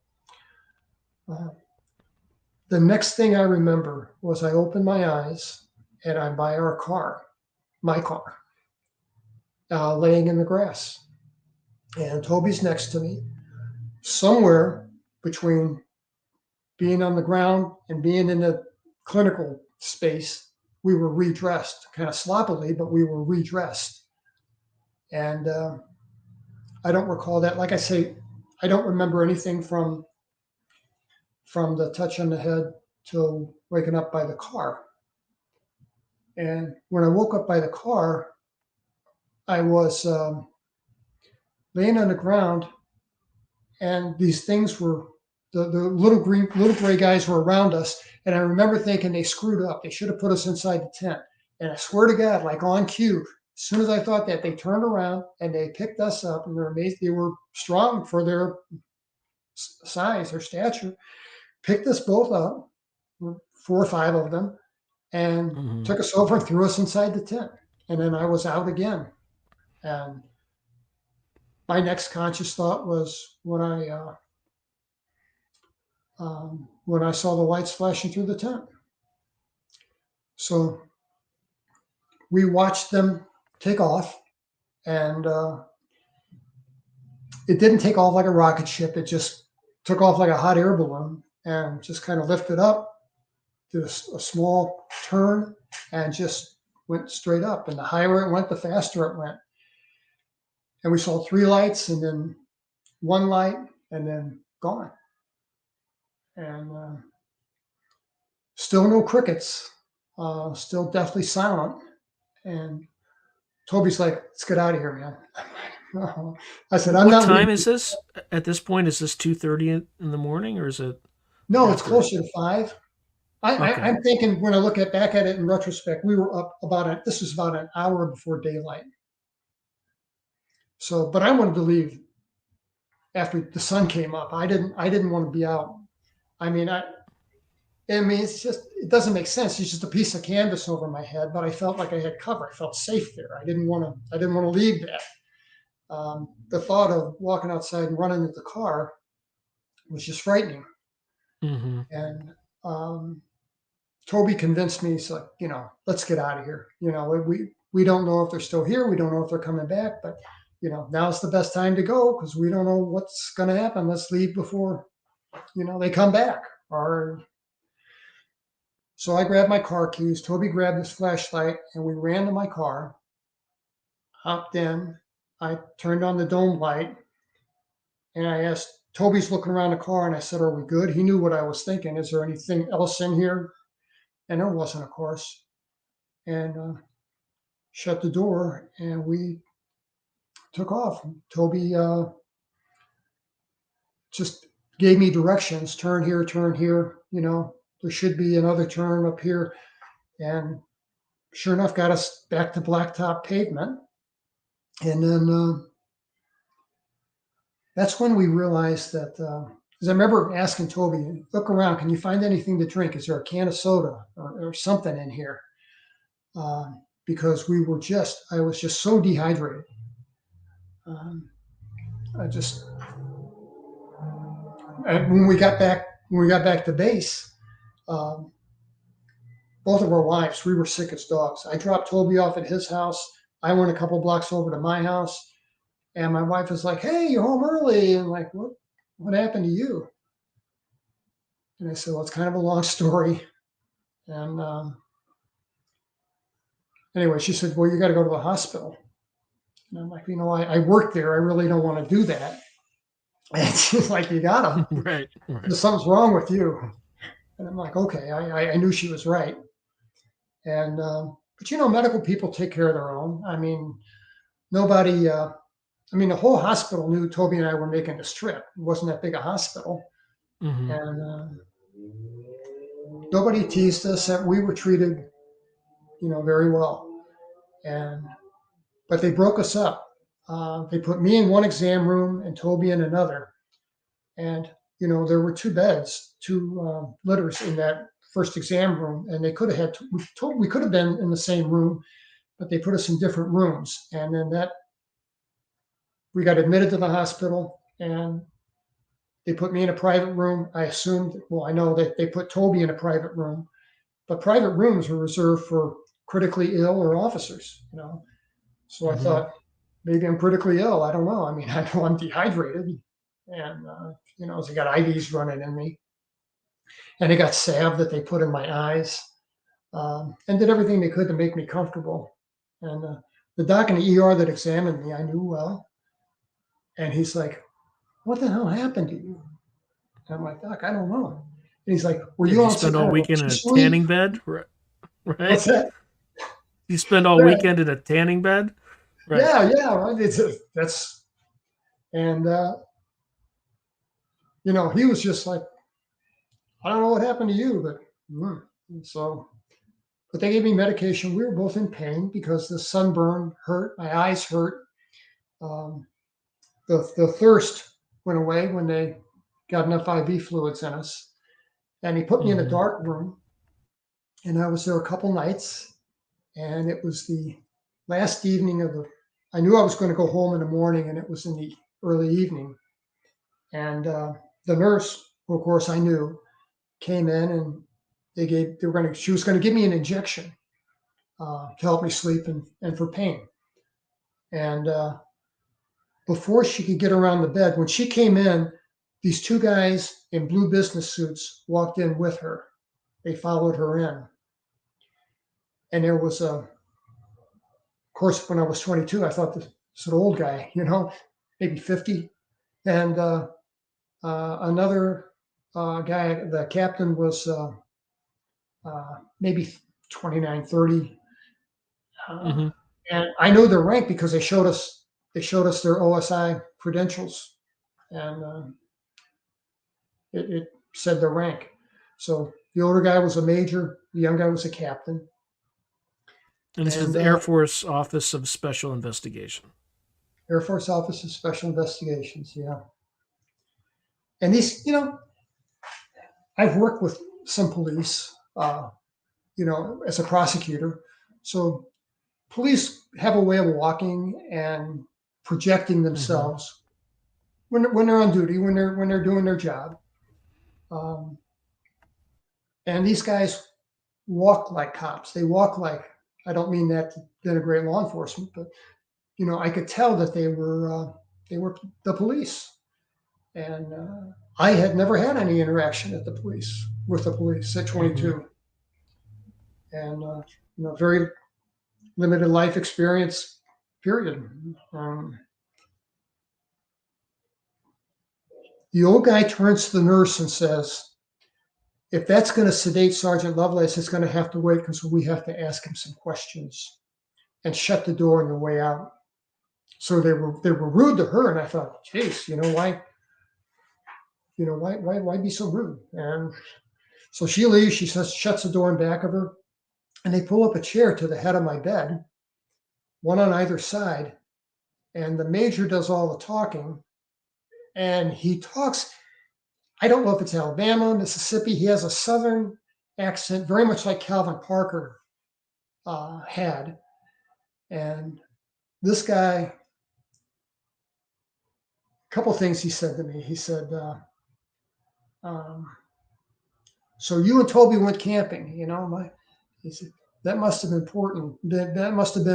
S2: uh, the next thing I remember was I opened my eyes and I'm by my car, laying in the grass, and Toby's next to me. Somewhere between being on the ground and being in a clinical space, we were redressed, kind of sloppily, but we were redressed. And I don't recall that. Like I say, I don't remember anything from the touch on the head till waking up by the car. And when I woke up by the car, I was laying on the ground, and these things were the little gray guys were around us. And I remember thinking they screwed up. They should have put us inside the tent. And I swear to God, like on cue, as soon as I thought that, they turned around and they picked us up, and they're amazed. They were strong for their size, their stature. Picked us both up, 4 or 5 of them, and
S1: Hmm.
S2: took us over and threw us inside the tent. And then I was out again. And my next conscious thought was when I saw the lights flashing through the tent. So we watched them take off, and it didn't take off like a rocket ship. It just took off like a hot air balloon and just kind of lifted up, did a small turn, and just went straight up. And the higher it went, the faster it went. And we saw 3 lights, and then 1 light, and then gone. And still no crickets, still deathly silent. And Toby's like, let's get out of here, man. I said, I'm
S1: What
S2: not
S1: time
S2: leaving.
S1: is this? At this point, is this 2:30 in the morning, or is it
S2: No, it's
S1: after?
S2: closer to 5.
S1: Okay.
S2: I'm thinking when I look back at it in retrospect, we were up this was about an hour before daylight. So, but I wanted to leave after the sun came up. I didn't want to be out. I mean, it's just, it doesn't make sense. It's just a piece of canvas over my head, but I felt like I had cover. I felt safe there. I didn't want to leave that. The thought of walking outside and running into the car was just frightening.
S1: Mm-hmm.
S2: And Toby convinced me, he's like, let's get out of here. We don't know if they're still here. We don't know if they're coming back, but now's the best time to go because we don't know what's going to happen. Let's leave before, they come back. So I grabbed my car keys. Toby grabbed his flashlight, and we ran to my car, hopped in. I turned on the dome light, and I asked, Toby's looking around the car, and I said, are we good? He knew what I was thinking. Is there anything else in here? And there wasn't, of course. And shut the door, and we took off. Toby just gave me directions, turn here, there should be another turn up here. And sure enough, got us back to blacktop pavement. And then that's when we realized that, because I remember asking Toby, look around, can you find anything to drink? Is there a can of soda or something in here? Because I was just so dehydrated. When we got back to base, um, both of our wives, we were sick as dogs. I dropped Toby off at his house. I went a couple blocks over to my house, and my wife was like, "Hey, you're home early." And like, what happened to you? And I said, "Well, it's kind of a long story." And anyway, she said, "Well, you got to go to the hospital." And I'm like, I work there. I really don't want to do that. And she's like, "You gotta.
S1: Right.
S2: Something's wrong with you." And I'm like, "Okay." I knew she was right. And but medical people take care of their own. I mean, nobody. The whole hospital knew Toby and I were making this trip. It wasn't that big a hospital,
S1: Mm-hmm.
S2: and nobody teased us. And we were treated, very well. But they broke us up. They put me in one exam room and Toby in another. And there were 2 beds, 2 litters in that first exam room, and they could have had. We could have been in the same room, but they put us in different rooms. And then we got admitted to the hospital, and they put me in a private room. I know that they put Toby in a private room, but private rooms were reserved for critically ill or officers. So I thought maybe I'm critically ill. I don't know. I know I'm dehydrated, and so I got IVs running in me, and I got salve that they put in my eyes, and did everything they could to make me comfortable. And the doc in the ER that examined me, I knew well, and he's like, "What the hell happened to you?" And I'm like, "Doc, I don't know." And he's like, "Were
S1: Did
S2: you
S1: you
S2: on some
S1: spend
S2: kind
S1: all
S2: of
S1: weekend in a
S2: sleep?"
S1: tanning bed? Right.
S2: What's that?
S1: You spend all
S2: Yeah,
S1: weekend in a tanning bed? Right.
S2: yeah. Right. That's and he was just like, "I don't know what happened to you, but so." But they gave me medication. We were both in pain because the sunburn hurt. My eyes hurt. Um, the thirst went away when they got enough IV fluids in us. And he put me in a
S1: Mm-hmm.
S2: dark room, and I was there a couple nights. And it was the last evening I knew I was going to go home in the morning, and it was in the early evening. And the nurse, who of course I knew, came in, and she was going to give me an injection to help me sleep and for pain. And before she could get around the bed, when she came in, these two guys in blue business suits walked in with her. They followed her in. And there was of course, when I was 22, I thought this is an old guy, maybe 50. And another guy, the captain was maybe 29, 30.
S1: Mm-hmm.
S2: And I know their rank because they showed us their OSI credentials, and it said their rank. So the older guy was a major, the young guy was a captain.
S1: And this is
S2: And
S1: the Air Force Office of Special Investigation.
S2: Air Force Office of Special Investigations, yeah. And these, I've worked with some police, as a prosecutor. So police have a way of walking and projecting themselves when they're on duty, when they're doing their job. Um, and these guys walk like cops. They walk like, I don't mean that to denigrate law enforcement, but I could tell that they were the police. And I had never had any interaction with the police at 22, and very limited life experience. Period. The old guy turns to the nurse and says, "If that's going to sedate Sergeant Lovelace, it's going to have to wait because we have to ask him some questions," and shut the door on the way out. So they were rude to her, and I thought, "Geez, why be so rude?" And so she leaves. She says, shuts the door in back of her, and they pull up a chair to the head of my bed, one on either side, and the major does all the talking, and he talks. I don't know if it's Alabama, Mississippi. He has a Southern accent, very much like Calvin Parker had. And this guy, a couple things he said to me. He said, "So you and Toby went camping, He said, that must have been important. That must have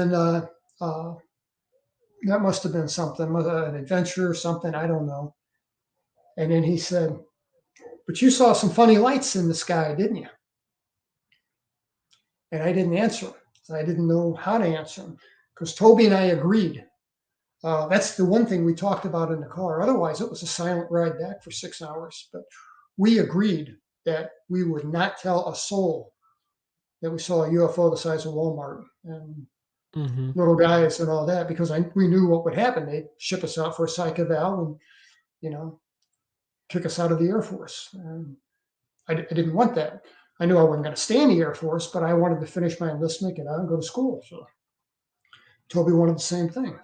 S2: been something, an adventure or something. I don't know." And then he said, "But you saw some funny lights in the sky, didn't you?" And I didn't answer him. I didn't know how to answer him because Toby and I agreed. That's the one thing we talked about in the car. Otherwise, it was a silent ride back for 6 hours. But we agreed that we would not tell a soul that we saw a UFO the size of Walmart and little guys and all that, because we knew what would happen. They'd ship us out for a psych eval and, kick us out of the Air Force. And I didn't want that. I knew I wasn't going to stay in the Air Force, but I wanted to finish my enlistment, get out and go to school. So Toby wanted the same thing.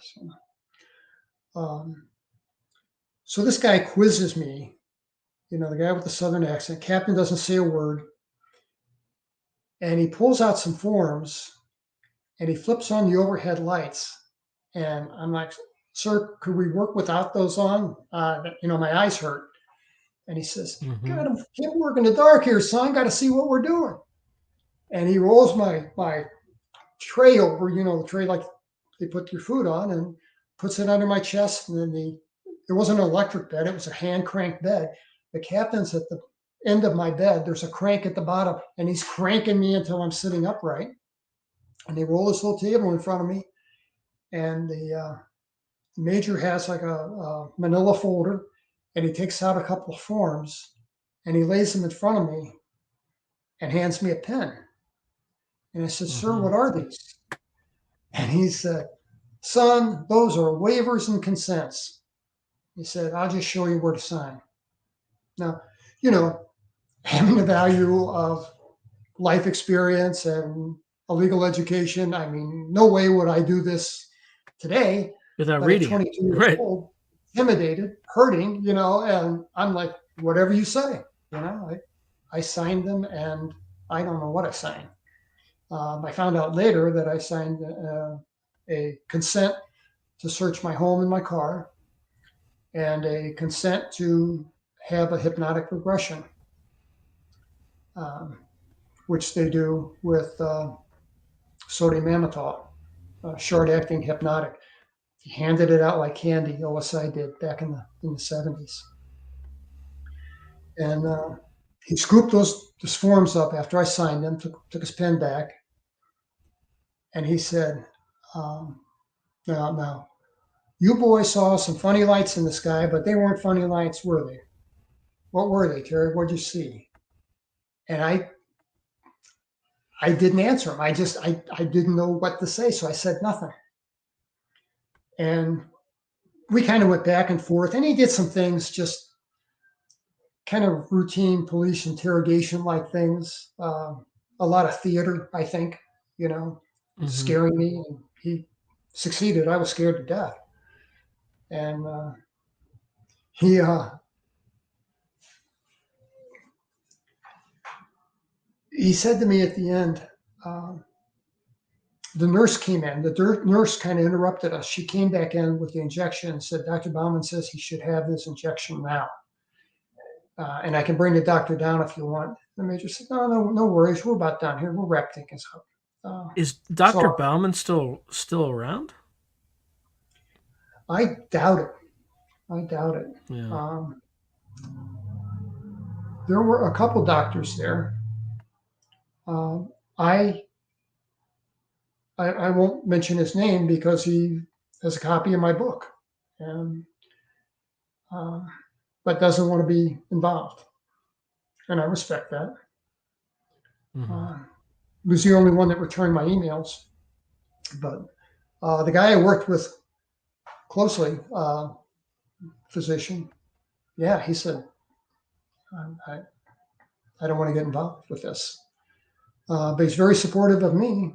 S2: So this guy quizzes me, the guy with the Southern accent. Captain doesn't say a word. And he pulls out some forms and he flips on the overhead lights. And I'm like, "Sir, could we work without those on? My eyes hurt." And he says, "God, I can't work in the dark here, son. Got to see what we're doing." And he rolls my tray over, the tray like they put your food on, and puts it under my chest. And then it wasn't an electric bed. It was a hand crank bed. The captain's at the end of my bed. There's a crank at the bottom, and he's cranking me until I'm sitting upright. And they roll this little table in front of me. And the major has like a manila folder, and he takes out a couple of forms and he lays them in front of me and hands me a pen. And I said, "Sir, what are these?" And he said, "Son, those are waivers and consents." He said, "I'll just show you where to sign." Now, having the value of life experience and a legal education, I mean, no way would I do this today.
S1: Without
S2: But
S1: reading
S2: at 22 years
S1: right.
S2: old, intimidated, hurting, and I'm like, "Whatever you say." I signed them, and I don't know what I signed. I found out later that I signed a consent to search my home and my car, and a consent to have a hypnotic regression, which they do with sodium amytal, short-acting hypnotic. He handed it out like candy. OSI did back in the 70s. And he scooped those forms up after I signed them, took his pen back, and he said, "Now, you boys saw some funny lights in the sky, but they weren't funny lights, were they? What were they, Terry? What'd you see?" And I didn't answer him. I didn't know what to say, so I said nothing. And we kind of went back and forth, and he did some things, just kind of routine police interrogation like things. A lot of theater, I think, scaring me. And he succeeded. I was scared to death. And he said to me at the end, the nurse came in. The nurse kind of interrupted us. She came back in with the injection and said, "Dr. Bauman says he should have this injection now. And I can bring the doctor down if you want." The major said, No worries. We're about done here. We'll wrap things up.
S1: Is Dr.
S2: So
S1: Bauman still around?
S2: I doubt it. I doubt it.
S1: Yeah.
S2: There were a couple doctors there. I won't mention his name because he has a copy of my book, and but doesn't want to be involved, and I respect that. He was the only one that returned my emails, but the guy I worked with closely, physician, yeah, he said, I don't want to get involved with this. But he's very supportive of me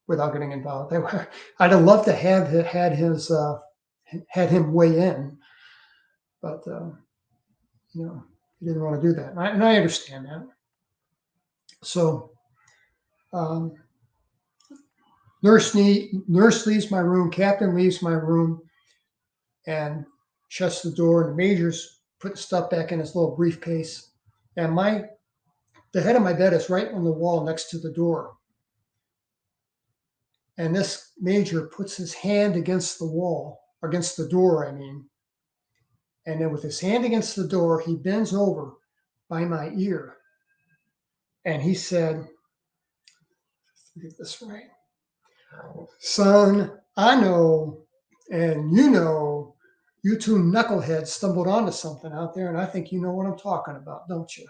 S2: without getting involved. I'd have loved to have had him weigh in, but he didn't want to do that, and I understand that. So, nurse leaves my room, captain leaves my room, and shuts the door. And the major's putting stuff back in his little briefcase, and the head of my bed is right on the wall next to the door. And this major puts his hand against the wall, against the door, I mean. And then with his hand against the door, he bends over by my ear. And he said, let me get this right. "Son, I know, and you two knuckleheads stumbled onto something out there, and I think you know what I'm talking about, don't you?"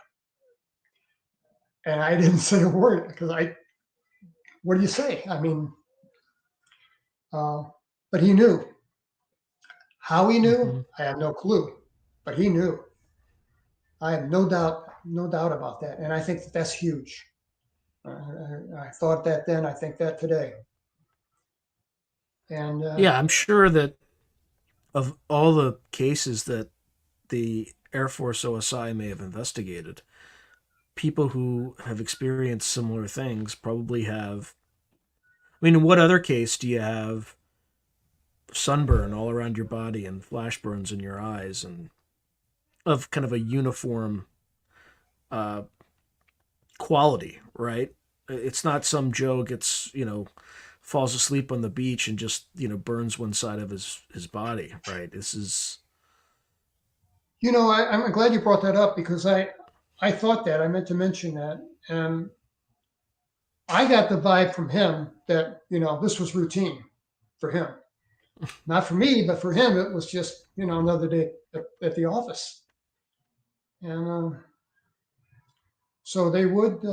S2: And I didn't say a word because what do you say? I mean, but he knew. How he knew, I have no clue, but he knew. I have no doubt about that, and I think that's huge. I thought that then. I think that today. And
S1: Yeah, I'm sure that of all the cases that the Air Force OSI may have investigated, people who have experienced similar things probably have. I mean, in what other case do you have sunburn all around your body and flash burns in your eyes and of kind of a uniform uh, quality, right? It's not some Joe gets, falls asleep on the beach and just, burns one side of his body, right? This is.
S2: I'm glad you brought that up because I thought that I meant to mention that, and I got the vibe from him that this was routine for him, not for me, but for him it was just another day at the office, and so they would.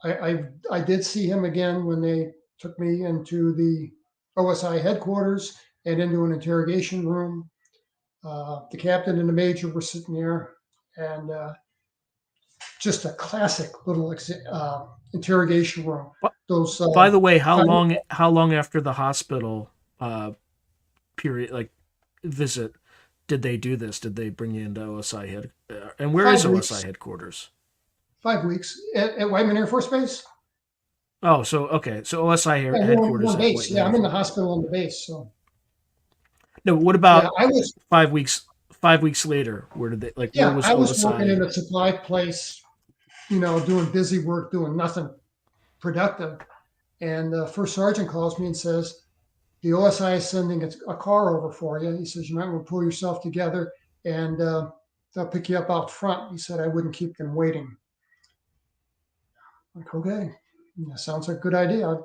S2: I did see him again when they took me into the OSI headquarters and into an interrogation room. The captain and the major were sitting there, and just a classic little interrogation room. Those.
S1: By the way, how long after the hospital period, like visit, did they do this? Did they bring you into OSI head? And where is
S2: 5 weeks.
S1: OSI headquarters?
S2: 5 weeks at Whiteman Air Force Base.
S1: Oh, so okay, so OSI
S2: Yeah,
S1: headquarters.
S2: on base. Yeah, I'm in the hospital on the base. So.
S1: No, what about
S2: Yeah, I was
S1: 5 weeks? 5 weeks later, where did they like?
S2: yeah,
S1: Where was
S2: I was
S1: OSI?
S2: working in a supply place, doing busy work, doing nothing productive. And the first sergeant calls me and says, the OSI is sending a car over for you. He says, you might want to pull yourself together and they'll pick you up out front. He said, I wouldn't keep them waiting. I'm like, okay, that sounds like a good idea. I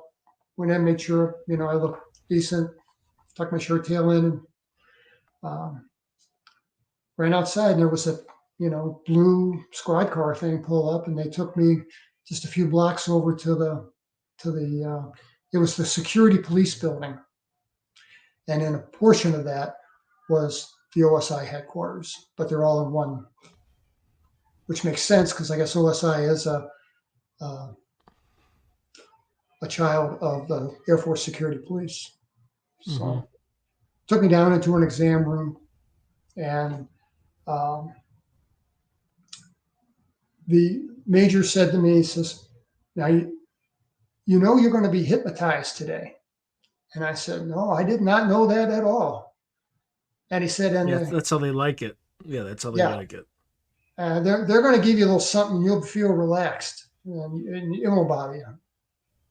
S2: went in, made sure, I look decent, tucked my shirt tail in, and ran outside. And there was a, blue squad car thing pull up, and they took me just a few blocks over to the it was the security police building. And in a portion of that was the OSI headquarters, but they're all in one, which makes sense because I guess OSI is a child of the Air Force Security Police. So took me down into an exam room, and the major said to me, he says, now you're going to be hypnotized today. And I said, no, I did not know that at all. And he said,
S1: that's how they like it. Yeah, that's how they like it.
S2: They're going to give you a little something, you'll feel relaxed, and it won't bother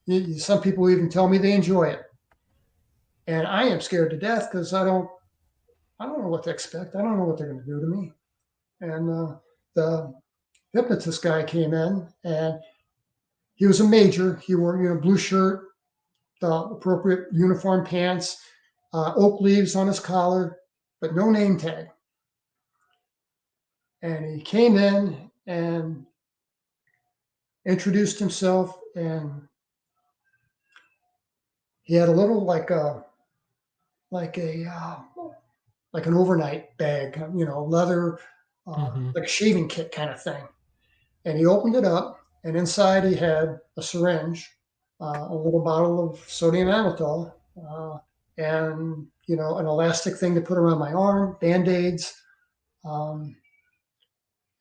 S2: you. Some people even tell me they enjoy it. And I am scared to death because I don't know what to expect. I don't know what they're going to do to me. And the hypnotist guy came in, and he was a major. He wore, blue shirt, the appropriate uniform pants, oak leaves on his collar, but no name tag. And he came in and introduced himself, and he had a little like an overnight bag, leather, like a shaving kit kind of thing. And he opened it up, and inside he had a syringe, a little bottle of sodium amytal, and an elastic thing to put around my arm, Band-Aids,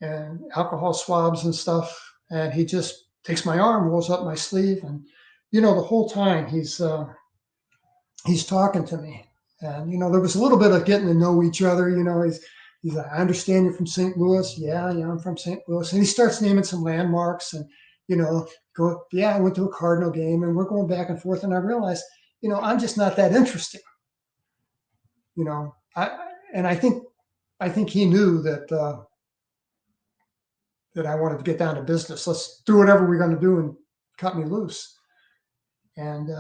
S2: and alcohol swabs and stuff. And he just takes my arm, rolls up my sleeve, and the whole time he's talking to me. And there was a little bit of getting to know each other. He's like, I understand you're from St. Louis. Yeah, I'm from St. Louis. And he starts naming some landmarks, and I went to a Cardinal game, and we're going back and forth. And I realized, I'm just not that interesting. I think he knew that I wanted to get down to business. Let's do whatever we're going to do and cut me loose. And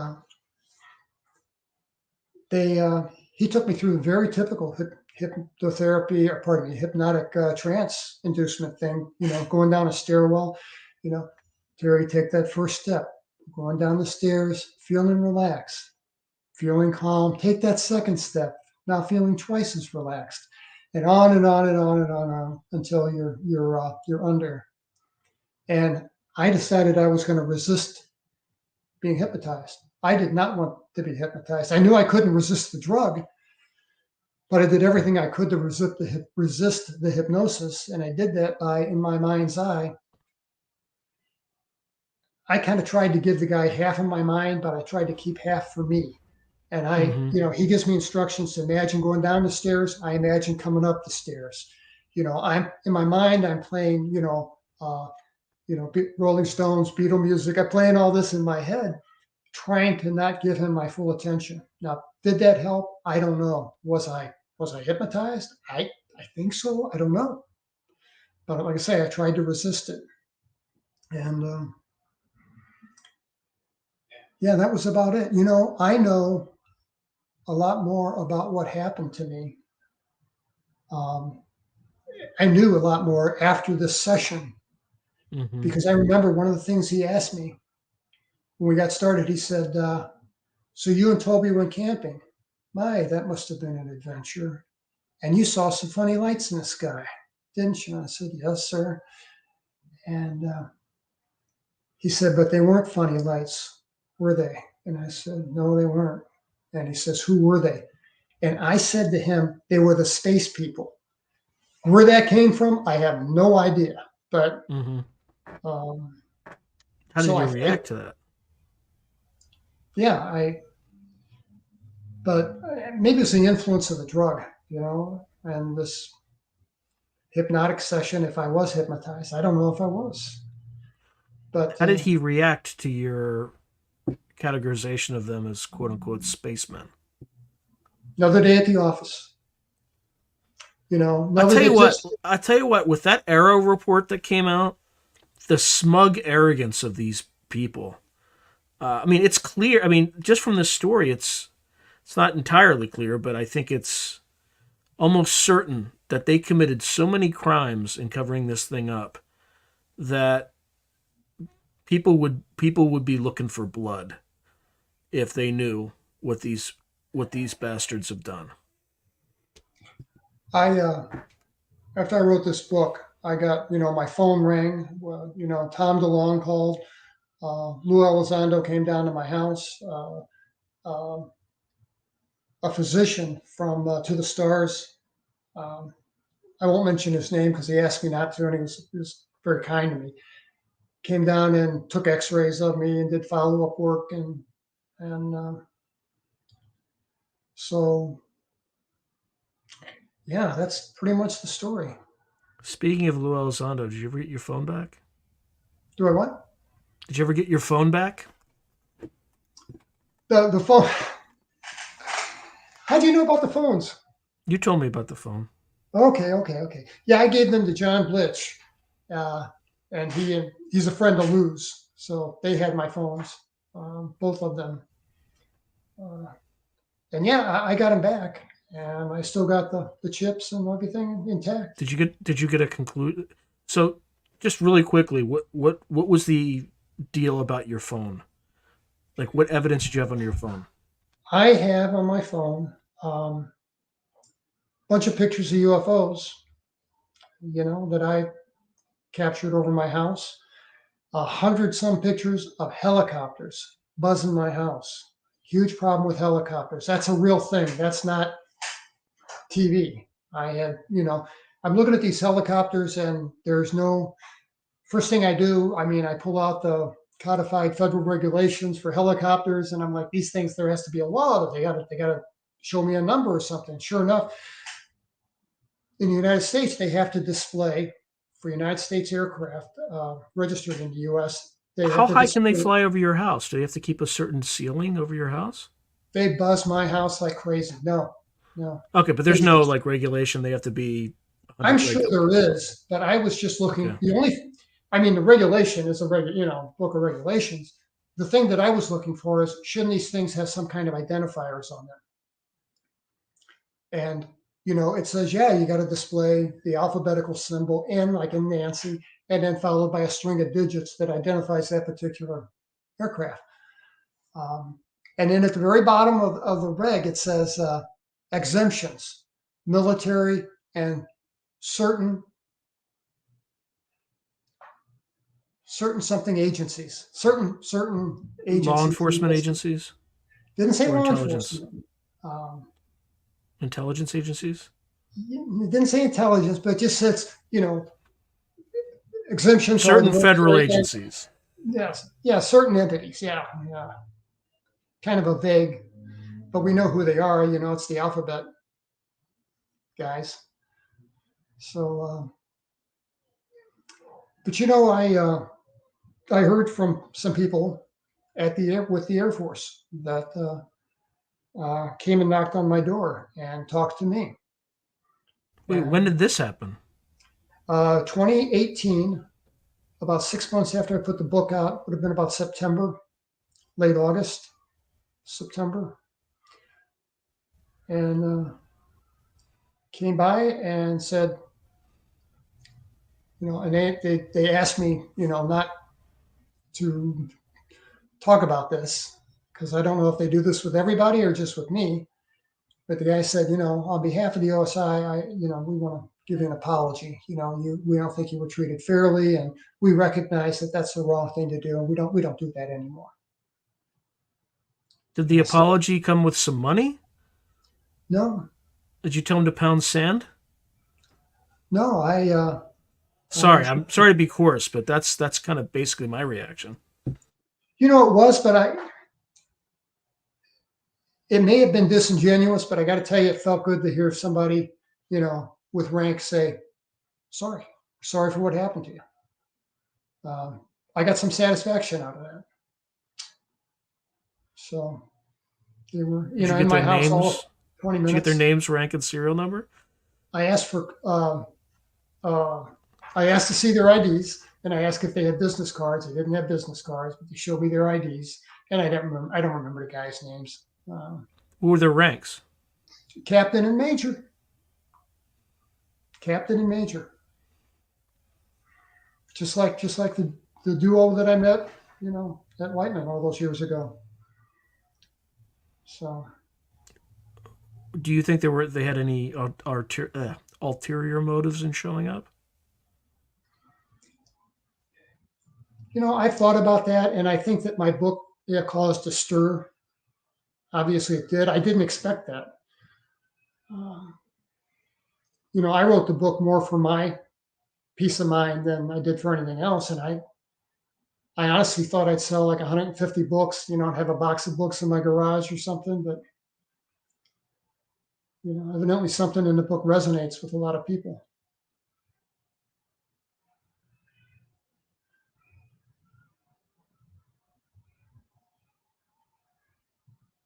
S2: he took me through a very typical hypnotic trance inducement thing, going down a stairwell, Terry, take that first step, going down the stairs, feeling relaxed, feeling calm, take that second step, now feeling twice as relaxed, and on and on and on and on until you're under. And I decided I was going to resist being hypnotized. I did not want to be hypnotized. I knew I couldn't resist the drug, but I did everything I could to resist the hypnosis. And I did that by, in my mind's eye, I kind of tried to give the guy half of my mind, but I tried to keep half for me. And he gives me instructions to imagine going down the stairs. I imagine coming up the stairs. I'm in my mind, I'm playing, Rolling Stones, Beatle music. I'm playing all this in my head, trying to not give him my full attention. Now, did that help? I don't know. Was I hypnotized? I think so. I don't know. But like I say, I tried to resist it. And that was about it. I know a lot more about what happened to me. I knew a lot more after this session, because I remember one of the things he asked me when we got started. He said, so you and Toby went camping. My, that must have been an adventure. And you saw some funny lights in the sky, didn't you? I said, yes, sir. And he said, but they weren't funny lights, were they? And I said, no, they weren't. And he says, who were they? And I said to him, they were the space people. Where that came from, I have no idea. But
S1: how did you react to that?
S2: Yeah, but maybe it's the influence of the drug, and this hypnotic session. If I was hypnotized, I don't know if I was. But
S1: how did he react to your categorization of them as "quote unquote" spacemen?
S2: Another day at the office.
S1: I
S2: Another
S1: tell
S2: day
S1: you what.
S2: just,
S1: I tell you what. With that Arrow report that came out, the smug arrogance of these people. I mean, it's clear. I mean, just from this story, it's not entirely clear, but I think it's almost certain that they committed so many crimes in covering this thing up that people would be looking for blood if they knew what these bastards have done.
S2: I after I wrote this book, I got, my phone rang. Tom DeLong called. Lou Elizondo came down to my house. Uh, a physician from To the Stars. Um, I won't mention his name because he asked me not to, and he was very kind to me. Came down and took X-rays of me and did follow-up work, and so yeah, that's pretty much the story.
S1: Speaking of Lou Elizondo, did you ever get your phone back?
S2: Do I what?
S1: Did you ever get your phone back?
S2: The phone. How do you know about the phones?
S1: You told me about the phone.
S2: Okay. Yeah, I gave them to John Blitch, uh, and he's a friend of Lou's, so they had my phones, both of them. Uh, and yeah, I got them back, and I still got the chips and everything intact.
S1: Did you get a conclude? So, just really quickly, what was the deal about your phone? Like, what evidence did you have on your phone?
S2: I have on my phone a bunch of pictures of UFOs, that I captured over my house. 100 some pictures of helicopters buzzing my house. Huge problem with helicopters. That's a real thing. That's not TV. I'm looking at these helicopters and there's no, first thing I do, I pull out the codified federal regulations for helicopters and I'm like, these things, there has to be a law that they gotta show me a number or something. Sure enough, in the United States, they have to display for United States aircraft registered in the U.S. They have
S1: How
S2: to
S1: high can they
S2: display.
S1: fly over your house? Do you have to keep a certain ceiling over your house?
S2: They buzz my house like crazy. No, no.
S1: Okay, but there's
S2: It's
S1: no
S2: just,
S1: like regulation. They have to be
S2: I'm
S1: 100
S2: sure
S1: like
S2: there is, but I was just looking.
S1: okay.
S2: The regulation is a book of regulations. The thing that I was looking for is shouldn't these things have some kind of identifiers on them? And it says, yeah, you got to display the alphabetical symbol N, like in Nancy, and then followed by a string of digits that identifies that particular aircraft. Um, and then at the very bottom of the reg, it says exemptions, military and certain something agencies, certain
S1: Law
S2: agencies.
S1: enforcement agencies
S2: Didn't say
S1: or
S2: law
S1: intelligence
S2: enforcement. Um,
S1: intelligence agencies?
S2: it didn't say intelligence, but it just says, exemptions are the
S1: Certain federal
S2: military and
S1: agencies.
S2: yes, yeah, certain entities. Yeah, yeah. Kind of a vague, but we know who they are. It's the alphabet guys. So, but I heard from some people with the Air Force that came and knocked on my door and talked to me.
S1: Wait, when
S2: And
S1: did this happen?
S2: 2018, about 6 months after I put the book out, would have been about September, late August, September, and came by and said, and they asked me, not to talk about this because I don't know if they do this with everybody or just with me. But the guy said, on behalf of the OSI, we want to give you an apology. We don't think you were treated fairly, and we recognize that that's the wrong thing to do, and we don't do that anymore.
S1: Did the
S2: And I said,
S1: apology come with some money?
S2: no,
S1: Did you tell him to pound sand?
S2: no,
S1: Sorry, I'm sorry to be coarse, but that's kind of basically my reaction.
S2: it was, but it may have been disingenuous, but I got to tell you, it felt good to hear somebody, with rank say, sorry for what happened to you. I got some satisfaction out of that. So they were,
S1: Did you
S2: in
S1: get
S2: my
S1: their
S2: house. All
S1: names?
S2: 20
S1: Did you get their
S2: minutes.
S1: names, rank, and serial number?
S2: I asked for, uh, I asked to see their IDs, and I asked if they had business cards. They didn't have business cards, but they showed me their IDs, and I don't remember the guys' names.
S1: Who were their ranks?
S2: Captain and Major. Captain and Major. Just like the duo that I met, at Whiteman all those years ago. So
S1: Do you think they had any ulterior motives in showing up?
S2: I've thought about that, and I think that my book, yeah, caused a stir. Obviously, it did. I didn't expect that. Um, I wrote the book more for my peace of mind than I did for anything else, and I honestly thought I'd sell like 150 books, and have a box of books in my garage or something. But evidently something in the book resonates with a lot of people.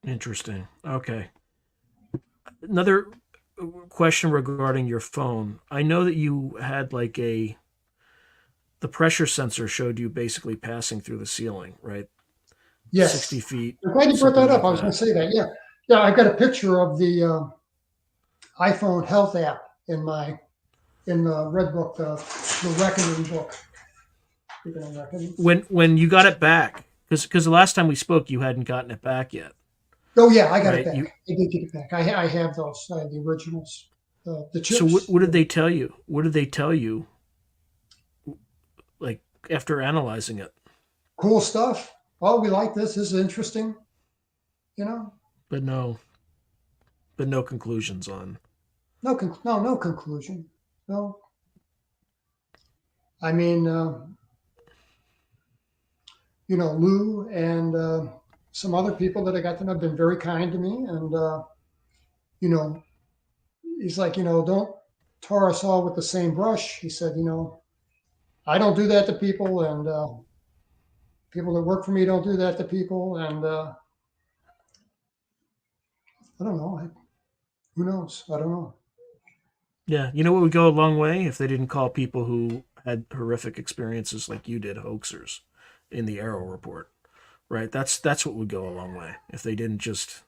S1: Interesting. Okay. Another question regarding your phone. I know that you had the pressure sensor showed you basically passing through the ceiling, right? 60
S2: Yes,
S1: feet,
S2: I'm glad you brought
S1: something
S2: that up.
S1: like
S2: I was going
S1: that.
S2: to say that. Yeah, yeah. I've got a picture of the iPhone Health app in the Red Book, the Reckoning book. Reckoning.
S1: When you got it back, because the last time we spoke, you hadn't gotten it back yet,
S2: Oh yeah, I got it
S1: right?
S2: back. I did get it back. I have those. I have the originals, the
S1: So
S2: chips.
S1: what did they tell you? What did they tell you? Like after analyzing it,
S2: Cool stuff. Oh, we like this. This is interesting. You know,
S1: but no conclusions on.
S2: no conclusion. No, I mean, Lou and some other people that I got to know have been very kind to me, and you know, he's like, don't tar us all with the same brush. He said, I don't do that to people, and people that work for me don't do that to people, and I don't know. Who knows? I don't know.
S1: Yeah, you know what would go a long way if they didn't call people who had horrific experiences like you did hoaxers in the Arrow report, right? That's what would go a long way if they didn't just.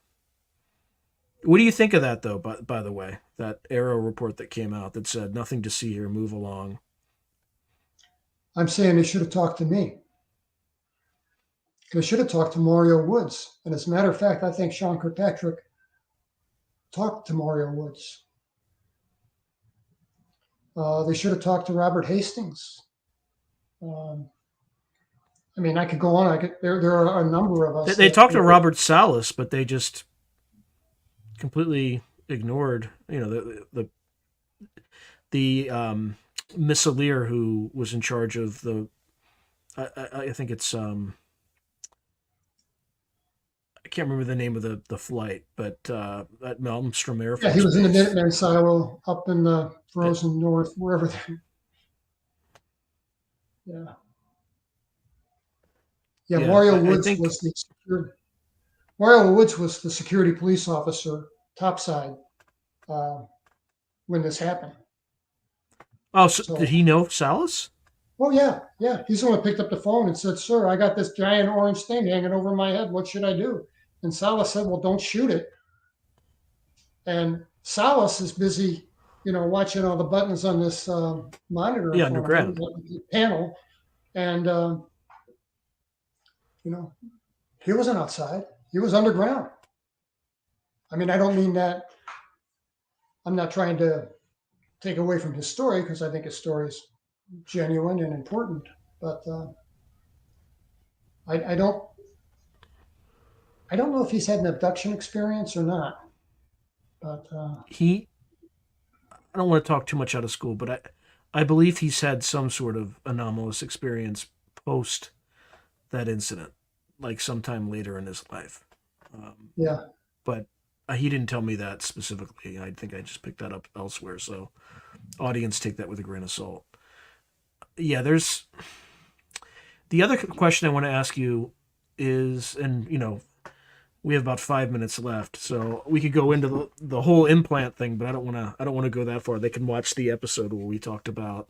S1: What do you think of that though? By the way, that Arrow report that came out that said nothing to see here, move along.
S2: I'm saying they should have talked to me. They should have talked to Mario Woods. And as a matter of fact, I think Sean Patrick talked to Mario Woods. They should have talked to Robert Hastings. Um, I mean, I could go on. There are a number of
S1: They,
S2: us
S1: they
S2: that
S1: talked to Robert Salas, but they just completely ignored, the missileer who was in charge of the. I think it's I can't remember the name of the flight, but at Malmstrom Air
S2: Yeah, he
S1: Force
S2: was in the
S1: Base.
S2: Minuteman silo up in the
S1: Uh,
S2: frozen north, wherever. Yeah, yeah.
S1: Yeah, I think.
S2: Mario Woods was the security police officer topside uh, when this happened.
S1: Oh, so did
S2: So,
S1: he know Salas?
S2: oh yeah, yeah. He's the one who picked up the phone and said, "Sir, I got this giant orange thing hanging over my head. What should I do?" And Salas said, "Well, don't shoot it." And Salas is busy, watching all the buttons on this monitor in
S1: Yeah,
S2: front of him,
S1: underground.
S2: the panel, and you know, he wasn't outside. He was underground. I mean, I don't mean that. I'm not trying to take away from his story because I think his story is genuine and important. But I don't. I don't know if he's had an abduction experience or not. But
S1: He. I don't want to talk too much out of school, but I believe he's had some sort of anomalous experience post that incident, like sometime later in his life. Um,
S2: yeah,
S1: but he didn't tell me that specifically. I think I just picked that up elsewhere. So, audience, take that with a grain of salt. Yeah, there's the other question I want to ask you is, and we have about 5 minutes left, so we could go into the whole implant thing, but I don't want to go that far. They can watch the episode where we talked about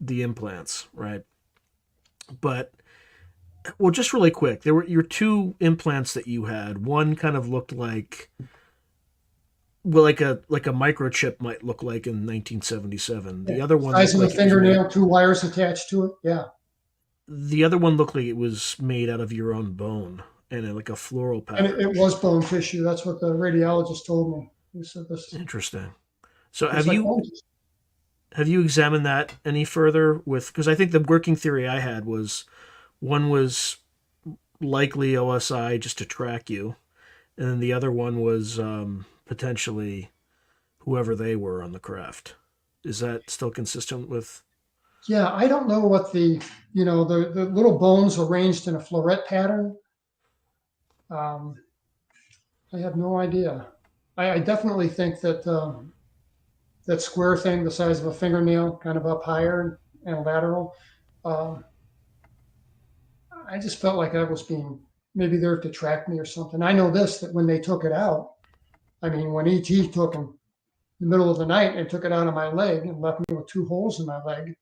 S1: the implants, right? But well, just really quick, there were your two implants that you had. One kind of looked like, well, like a microchip might look like in 1977.
S2: Yeah.
S1: The other one
S2: Size
S1: looked
S2: of a
S1: like it was made.
S2: fingernail, two wires attached to it. Yeah.
S1: The other one looked like it was made out of your own bone and like a floral
S2: And
S1: pattern.
S2: it was bone tissue. That's what the radiologist told me. He said this
S1: Interesting. So
S2: looks like bone tissue.
S1: have you examined that any further with, because I think the working theory I had was one was likely OSI just to track you, and then the other one was potentially whoever they were on the craft. Is that still consistent with?
S2: Yeah, I don't know what the little bones arranged in a floret pattern. Um, I have no idea. I definitely think that that square thing, the size of a fingernail, kind of up higher and lateral. Um, I just felt like I was being maybe there to track me or something. I know this that when they took it out, I mean, when ET took him in the middle of the night and took it out of my leg and left me with two holes in my leg,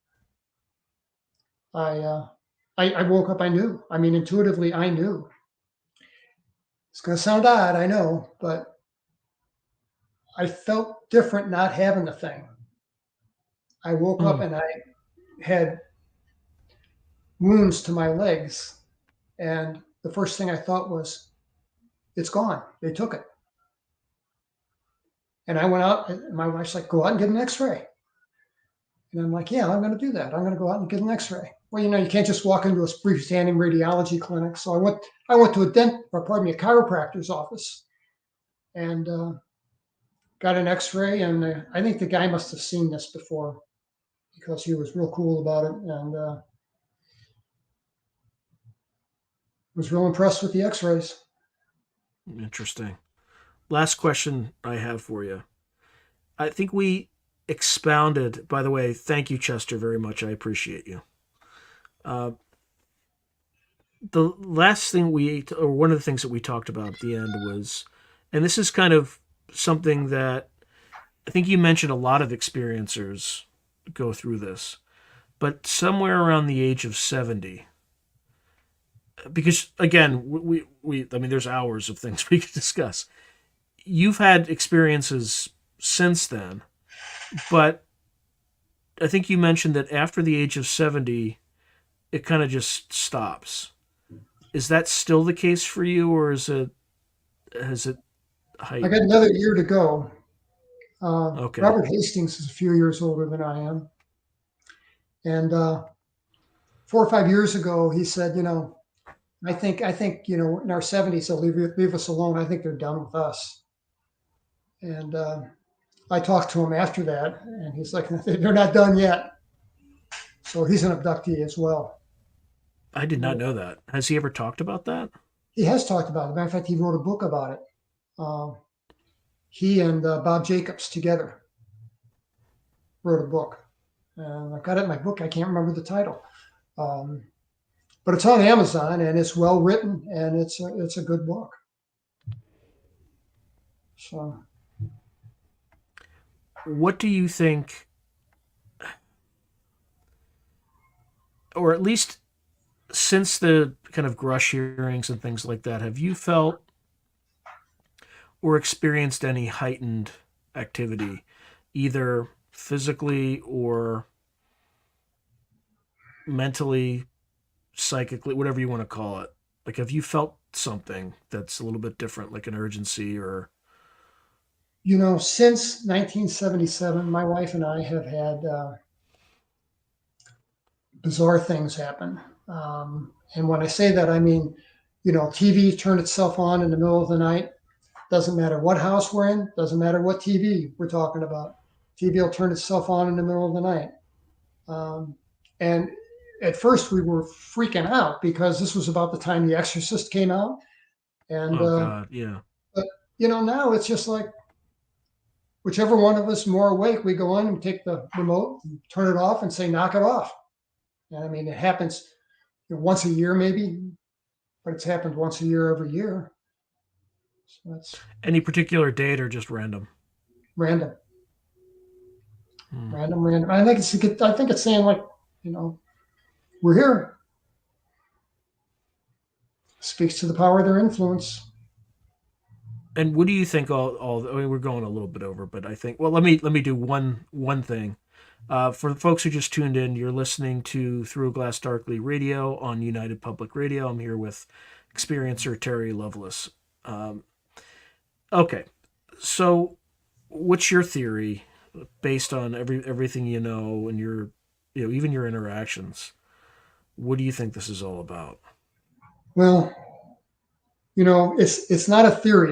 S2: I I woke up. I knew. I mean, intuitively, I knew. It's going to sound odd, I know, but I felt different not having the thing. I woke up
S1: Mm,
S2: and I had wounds to my legs, and the first thing I thought was, "It's gone. They took it." And I went out, and my wife's like, "Go out and get an X-ray." And I'm like, "Yeah, I'm going to do that. I'm going to go out and get an X-ray." Well, you can't just walk into a freestanding radiology clinic. So I went to a chiropractor's office, and got an X-ray. And I think the guy must have seen this before because he was real cool about it, and was real impressed with the X-rays.
S1: interesting. Last question I have for you. I think we expounded. By the way, thank you, Chester, very much. I appreciate you. Uh, the last thing or one of the things that we talked about at the end was, and this is kind of something that I think you mentioned a lot of experiencers go through this, but somewhere around the age of 70, because again, I mean, there's hours of things we could discuss. You've had experiences since then, but I think you mentioned that after the age of 70, it kind of just stops. Is that still the case for you, or has it
S2: I got
S1: heightened?
S2: another year to go.
S1: Okay.
S2: Robert Hastings is a few years older than I am, and 4 or 5 years ago, he said, I think, in our 70s, they'll leave us alone. I think they're done with us. And I talked to him after that, and he's like, they're not done yet. So he's an abductee as well.
S1: I did not
S2: And
S1: know that. Has he ever talked about that?
S2: he has talked about it. Matter of fact, he wrote a book about it. Uh, he and Bob Jacobs together wrote a book. And I've got it in my book. I can't remember the title. Um, but it's on Amazon, and it's well written, and it's a good book. So
S1: What do you think, or at least since the kind of Grush hearings and things like that, have you felt or experienced any heightened activity, either physically or mentally, psychically, whatever you want to call it? Like, have you felt something that's a little bit different, like an urgency or?
S2: since 1977, my wife and I have had bizarre things happen. And when I say that, I mean, TV turned itself on in the middle of the night. Doesn't matter what house we're in, doesn't matter what TV we're talking about. TV will turn itself on in the middle of the night. And at first, we were freaking out because this was about the time The Exorcist came out. And,
S1: Oh God, yeah.
S2: but, now it's just like whichever one of us more awake, we go in and take the remote, and turn it off, and say, knock it off. And I mean, it happens once a year, maybe, but it's happened once a year every year. So that's
S1: Any particular date or just random?
S2: random,
S1: Hmm.
S2: random. I think it's saying like, we're here. Speaks to the power of their influence.
S1: And what do you think? I mean, we're going a little bit over, but I think. Well, let me do one thing. For the folks who just tuned in, you're listening to Through a Glass Darkly Radio on United Public Radio. I'm here with experiencer Terry Lovelace. Um, okay, so what's your theory based on everything you know and even your interactions? What do you think this is all about?
S2: Well, it's not a theory.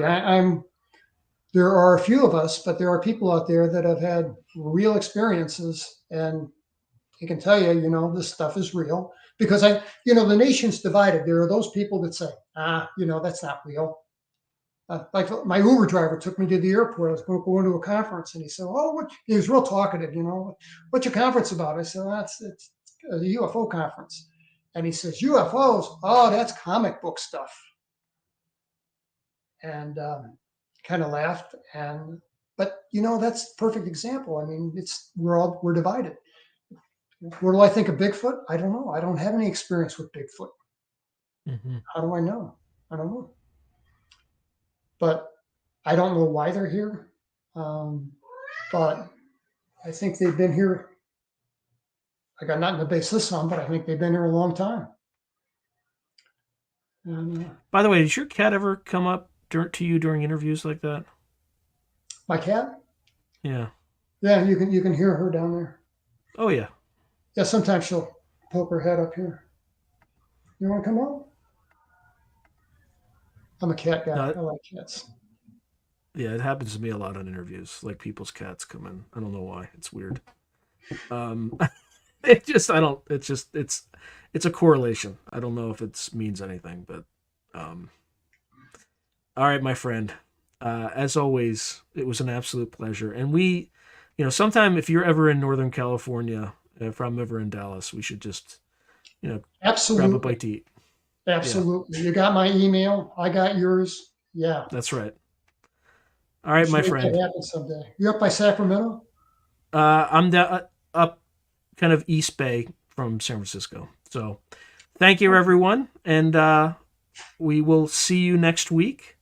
S2: There are a few of us, but there are people out there that have had real experiences, and they can tell you, this stuff is real. Because the nation's divided. There are those people that say, that's not real. Like my Uber driver took me to the airport. I was going to a conference, and he said, "Oh, he was real talkative. What's your conference about?" I said, well, it's a UFO conference." And he says, "UFOs? Oh, that's comic book stuff." And kind of laughed. But that's a perfect example. I mean, we're divided. What do I think of Bigfoot? I don't know. I don't have any experience with Bigfoot.
S1: Mm-hmm.
S2: How do I know? I don't know. But I don't know why they're here. But I think they've been here. I got nothing to base this on, but I think they've been here a long time. And
S1: By the way, does your cat ever come up to you during interviews like that?
S2: my cat,
S1: Yeah.
S2: yeah, you can hear her down there.
S1: Oh yeah.
S2: Yeah, sometimes she'll poke her head up here. You want to come on? I'm a cat guy.
S1: No,
S2: I like cats.
S1: yeah, it happens to me a lot on interviews. Like people's cats come in. I don't know why. It's weird. Um, it just I don't. It's a correlation. I don't know if it means anything, but um, all right, my friend. As always, it was an absolute pleasure. And sometime if you're ever in Northern California, if I'm ever in Dallas, we should just grab a
S2: Absolutely.
S1: bite to eat. Yeah,
S2: Absolutely. You got my email. I got yours. Yeah.
S1: that's right. All right,
S2: Let's
S1: my
S2: make that
S1: friend.
S2: happen someday. You up by Sacramento?
S1: I'm up kind of East Bay from San Francisco. So thank you, everyone. And we will see you next week.